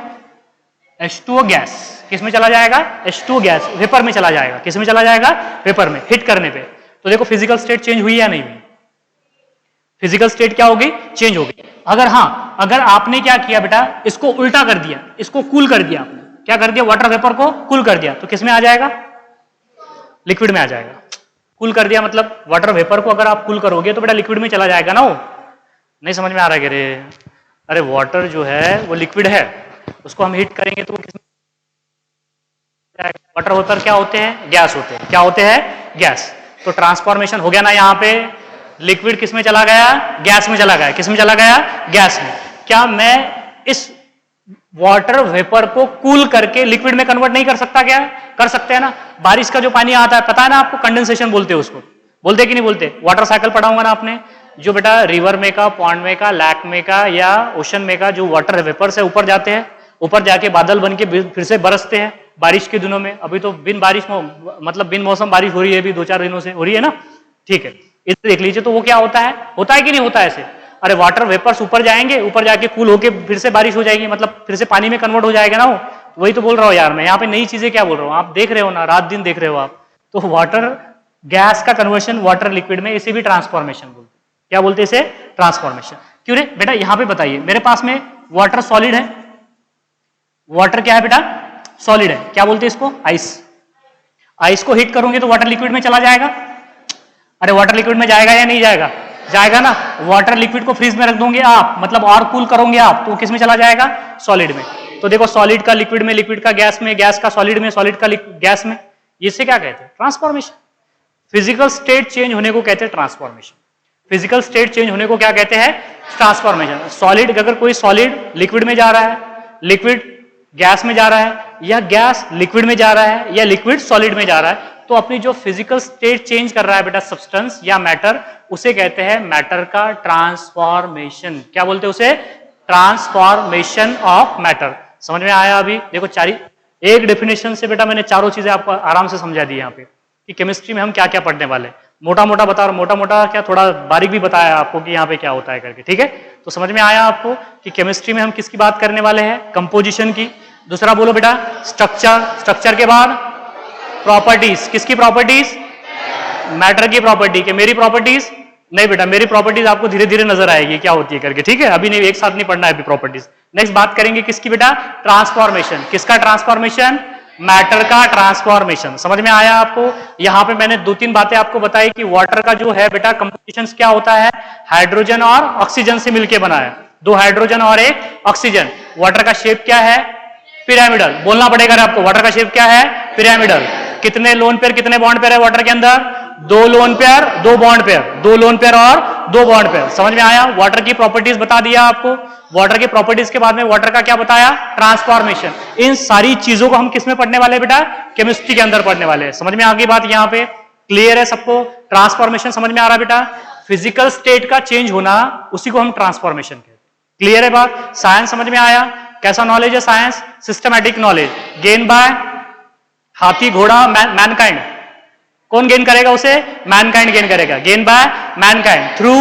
H2O गैस, किसमें चला जाएगा, H2O गैस, वेपर में चला जाएगा। किसमें चला जाएगा, वेपर में, हिट करने पे। तो देखो फिजिकल स्टेट चेंज हुई या नहीं हुई, फिजिकल स्टेट क्या हो गई, चेंज हो गई। अगर हाँ, अगर आपने क्या किया बेटा, इसको उल्टा कर दिया, इसको कूल कर दिया आपने, क्या कर दिया, वाटर वेपर को कूल कर दिया, तो किसमें आ जाएगा, लिक्विड में आ जाएगा। कूल कर दिया मतलब वाटर वेपर को अगर आप कूल करोगे तो बेटा लिक्विड में चला जाएगा ना वो। नहीं समझ में आ रहा है रे, अरे वाटर जो है वो लिक्विड है, उसको हम हीट करेंगे तो वो किसमें, वाटर वेपर क्या होते हैं, गैस होते हैं। क्या होते हैं, गैस। तो ट्रांसफॉर्मेशन हो गया ना, यहाँ पे लिक्विड किस में चला गया, गैस में चला गया। किस में चला गया, गैस में। क्या मैं इस वाटर वेपर को कूल करके लिक्विड में कन्वर्ट नहीं कर सकता, क्या कर सकते हैं ना। बारिश का जो पानी आता है, पता है ना आपको, कंडेंसेशन बोलते हैं उसको, बोलते कि नहीं बोलते, वाटर साइकिल पढ़ा होगा ना आपने, जो बेटा रिवर में का, पॉन्ड में का, लैक में का या ओशन में का जो वाटर वेपर से ऊपर जाते हैं, ऊपर जाके बादल बन के फिर से बरसते हैं बारिश के दिनों में। अभी तो बिन बारिश मतलब बिन मौसम बारिश हो रही है, अभी 2-4 दिनों से हो रही है ना, ठीक है। इधर देख लीजिए, तो वो क्या होता है कि नहीं होता है ऐसे। अरे वाटर वेपर्स ऊपर जाएंगे, ऊपर जाके कूल होके फिर से बारिश हो जाएगी, मतलब फिर से पानी में कन्वर्ट हो जाएगा ना वो, वही तो बोल रहा हूँ यार मैं, यहाँ पे नई चीजें क्या बोल रहा हूँ, आप देख रहे हो ना, रात दिन देख रहे हो आप। तो वाटर गैस का कन्वर्शन वाटर लिक्विड में, इसे भी ट्रांसफॉर्मेशन बोलते हैं। क्या बोलते हैं इसे? ट्रांसफॉर्मेशन। क्यों रे बेटा, यहाँ पे बताइए, मेरे पास में वाटर सॉलिड है, वाटर क्या है बेटा? सॉलिड है। क्या बोलते हैं इसको? आइस। आइस को हीट करूंगे तो वाटर लिक्विड में चला जाएगा। अरे वाटर लिक्विड में जाएगा या नहीं जाएगा? जाएगा ना। वाटर लिक्विड को फ्रीज में रख दोगे आप, मतलब और कूल करोगे आप, तो किस में चला जाएगा? सॉलिड में। तो देखो, सॉलिड का लिक्विड में, लिक्विड का गैस में, गैस का सॉलिड में, सॉलिड का गैस में, इसे क्या कहते हैं? ट्रांसफॉर्मेशन। फिजिकल स्टेट चेंज होने को कहते हैं ट्रांसफॉर्मेशन। फिजिकल स्टेट चेंज होने को क्या कहते हैं? ट्रांसफॉर्मेशन। सॉलिड, अगर कोई सॉलिड लिक्विड में जा रहा है, लिक्विड गैस में जा रहा है, या गैस लिक्विड में जा रहा है, या लिक्विड सॉलिड में जा रहा है, तो अपनी जो फिजिकल स्टेट चेंज कर रहा है बेटा सब्सटेंस या मैटर, उसे कहते हैं मैटर का ट्रांसफॉर्मेशन। क्या बोलते हैं उसे? Transformation of matter. समझ में आया? अभी देखो, एक डेफिनेशन से बेटा मैंने चारों चीजें आपको आराम से समझा दी यहाँ पे कि केमिस्ट्री में हम क्या क्या पढ़ने वाले। मोटा मोटा बता रहा हूं, मोटा मोटा क्या, थोड़ा बारीक भी बताया आपको कि यहाँ पे क्या होता है करके। ठीक है, तो समझ में आया आपको कि केमिस्ट्री में हम किसकी बात करने वाले हैं? कंपोजिशन की। दूसरा बोलो बेटा, स्ट्रक्चर। स्ट्रक्चर के बाद प्रॉपर्टीज। किसकी प्रॉपर्टीज? मैटर की प्रॉपर्टी। के मेरी प्रॉपर्टीज नहीं बेटा, मेरी प्रॉपर्टीज आपको धीरे धीरे नजर आएगी क्या होती है करके। ठीक है, अभी नहीं, एक साथ नहीं पढ़ना है अभी प्रॉपर्टीज। नेक्स्ट बात करेंगे किसकी बेटा? ट्रांसफॉर्मेशन। किसका ट्रांसफॉर्मेशन? मैटर का ट्रांसफॉर्मेशन। समझ में आया आपको? यहां पे मैंने 2-3 बातें आपको बताई कि वाटर का जो है बेटा कंपोजिशन क्या होता है? हाइड्रोजन और ऑक्सीजन से मिलकर बना है। 2 हाइड्रोजन और 1 ऑक्सीजन। वाटर का शेप क्या है? पिरामिडल। बोलना पड़ेगा आपको, वाटर का शेप क्या है? पिरामिडल। कितने लोन पेयर, कितने बॉन्ड पेयर है वाटर के अंदर? 2 lone pair, 2 bond pair. 2 lone pair और 2 बॉन्ड पेयर। समझ में आया? वाटर की प्रॉपर्टीज बता दिया आपको। वाटर की प्रॉपर्टीज के बाद में वाटर का क्या बताया? ट्रांसफॉर्मेशन। इन सारी चीजों को हम किस में पढ़ने वाले हैं बेटा? केमिस्ट्री के अंदर पढ़ने वाले हैं। समझ में आ गई बात? यहाँ पे क्लियर है सबको? ट्रांसफॉर्मेशन समझ में आ रहा है बेटा? फिजिकल स्टेट का चेंज होना, उसी को हम ट्रांसफॉर्मेशन कहते हैं। क्लियर है बात? साइंस समझ में आया? कैसा नॉलेज है science? Systematic knowledge gain by हाथी घोड़ा मैनकाइंड। कौन गेन करेगा उसे? मैनकाइंड गेन करेगा। Gain by mankind through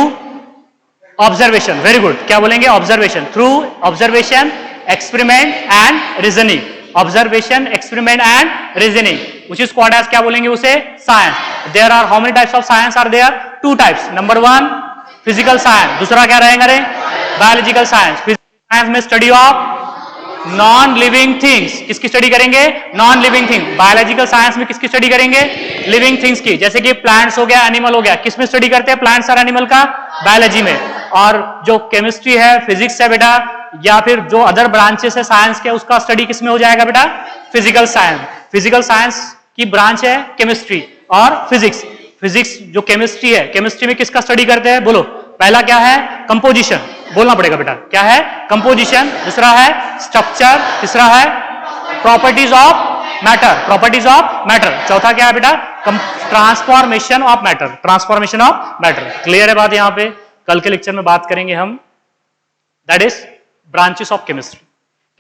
observation. Very good. क्या बोलेंगे? Observation. Through observation, experiment and reasoning. Observation, experiment and reasoning, which is called as, क्या बोलेंगे उसे? Science. There are how many types of science are there? 2 types. Number 1 physical science, दूसरा क्या रहेगा रे? Biological science. Physical science में study of non living things. किसकी study करेंगे? Non living thing. Biological science में किसकी स्टडी करेंगे? लिविंग थिंग्स की। जैसे कि प्लांट्स हो गया, एनिमल हो गया। किस में स्टडी करते हैं? प्लांट्स और एनिमल का? बायोलॉजी में। और जो केमिस्ट्री है, फिजिक्स है बेटा, या फिर जो अदर ब्रांचेस है साइंस के, उसका स्टडी किस में हो जाएगा बेटा? Physical science. फिजिकल साइंस की ब्रांच है केमिस्ट्री और फिजिक्स। फिजिक्स जो केमिस्ट्री है, केमिस्ट्री में किसका स्टडी करते हैं? बोलो। पहला क्या है? कंपोजिशन। बोलना पड़ेगा बेटा, क्या है? कंपोजिशन। दूसरा है स्ट्रक्चर। तीसरा है properties of matter. Properties of matter. चौथा क्या है बेटा? Transformation of matter. Transformation of matter. Clear है बात? यहाँ पे कल के लेक्चर में बात करेंगे हम, that is branches of chemistry.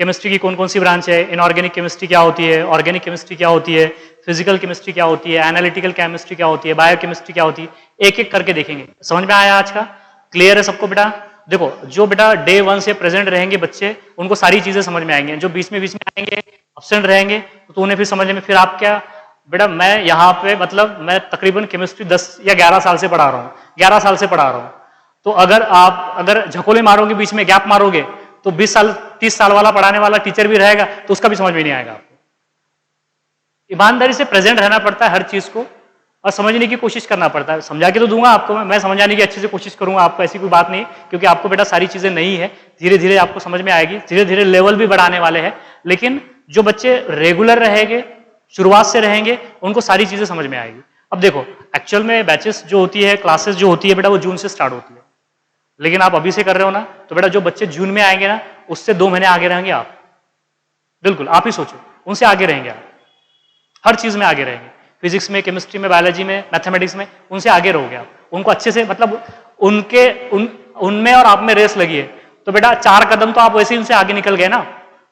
Chemistry की कौन कौन सी ब्रांच है? इनऑर्गेनिक केमिस्ट्री क्या होती है? ऑर्गेनिक केमिस्ट्री क्या होती है? फिजिकल केमिस्ट्री क्या होती है? एनालिटिकल केमिस्ट्री क्या होती है? बायो केमिस्ट्री क्या होती है? एक एक करके देखेंगे। समझ में आया आज का? क्लियर है सबको बेटा? देखो, जो बेटा डे 1 से प्रेजेंट रहेंगे बच्चे, उनको सारी चीजें समझ में आएंगे। जो बीच में आएंगे, एब्सेंट रहेंगे, तो उन्हें फिर समझने में, फिर आप क्या बेटा, मैं यहाँ पे मतलब मैं तकरीबन केमिस्ट्री 10 या 11 साल से पढ़ा रहा हूँ। 11 साल से पढ़ा रहा हूँ। तो अगर झकोले मारोगे, बीच में गैप मारोगे, तो 20 साल 30 साल वाला पढ़ाने वाला टीचर भी रहेगा तो उसका भी समझ में नहीं आएगा आपको। ईमानदारी से प्रेजेंट रहना पड़ता है हर चीज को, और समझने की कोशिश करना पड़ता है। समझा के तो दूंगा आपको, मैं समझाने की अच्छे से कोशिश करूंगा आपको, ऐसी कोई बात नहीं, क्योंकि आपको बेटा सारी चीजें नहीं है, धीरे धीरे आपको समझ में आएगी। धीरे धीरे लेवल भी बढ़ाने वाले हैं, लेकिन जो बच्चे रेगुलर रहेंगे, शुरुआत से रहेंगे, उनको सारी चीजें समझ में आएगी। अब देखो, एक्चुअल में बैचेस जो होती है, क्लासेस जो होती है बेटा, वो जून से स्टार्ट होती है, लेकिन आप अभी से कर रहे हो ना, तो बेटा जो बच्चे जून में आएंगे ना, उससे 2 महीने आगे रहेंगे आप। बिल्कुल, आप ही सोचो, उनसे आगे रहेंगे आप, हर चीज में आगे रहेंगे। फिजिक्स में, केमिस्ट्री में, बायोलॉजी में, मैथमेटिक्स में, उनसे आगे रहोगे आप। उनको अच्छे से, मतलब उनमें और आप में रेस लगी है, तो बेटा 4 कदम तो आप वैसे ही उनसे आगे निकल गए ना,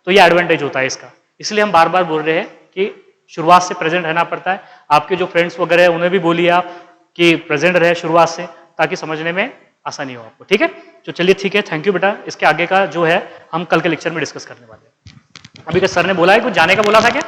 तो ये एडवांटेज होता है इसका। इसलिए हम बार बार बोल रहे हैं कि शुरुआत से प्रेजेंट रहना पड़ता है। आपके जो फ्रेंड्स वगैरह है, उन्हें भी बोलिए आप कि प्रेजेंट रहे शुरुआत से, ताकि समझने में आसानी हो आपको। ठीक है, तो चलिए ठीक है, थैंक यू बेटा। इसके आगे का जो है हम कल के लेक्चर में डिस्कस करने वाले हैं। अभी का सर ने बोला है कुछ जाने का बोला था क्या?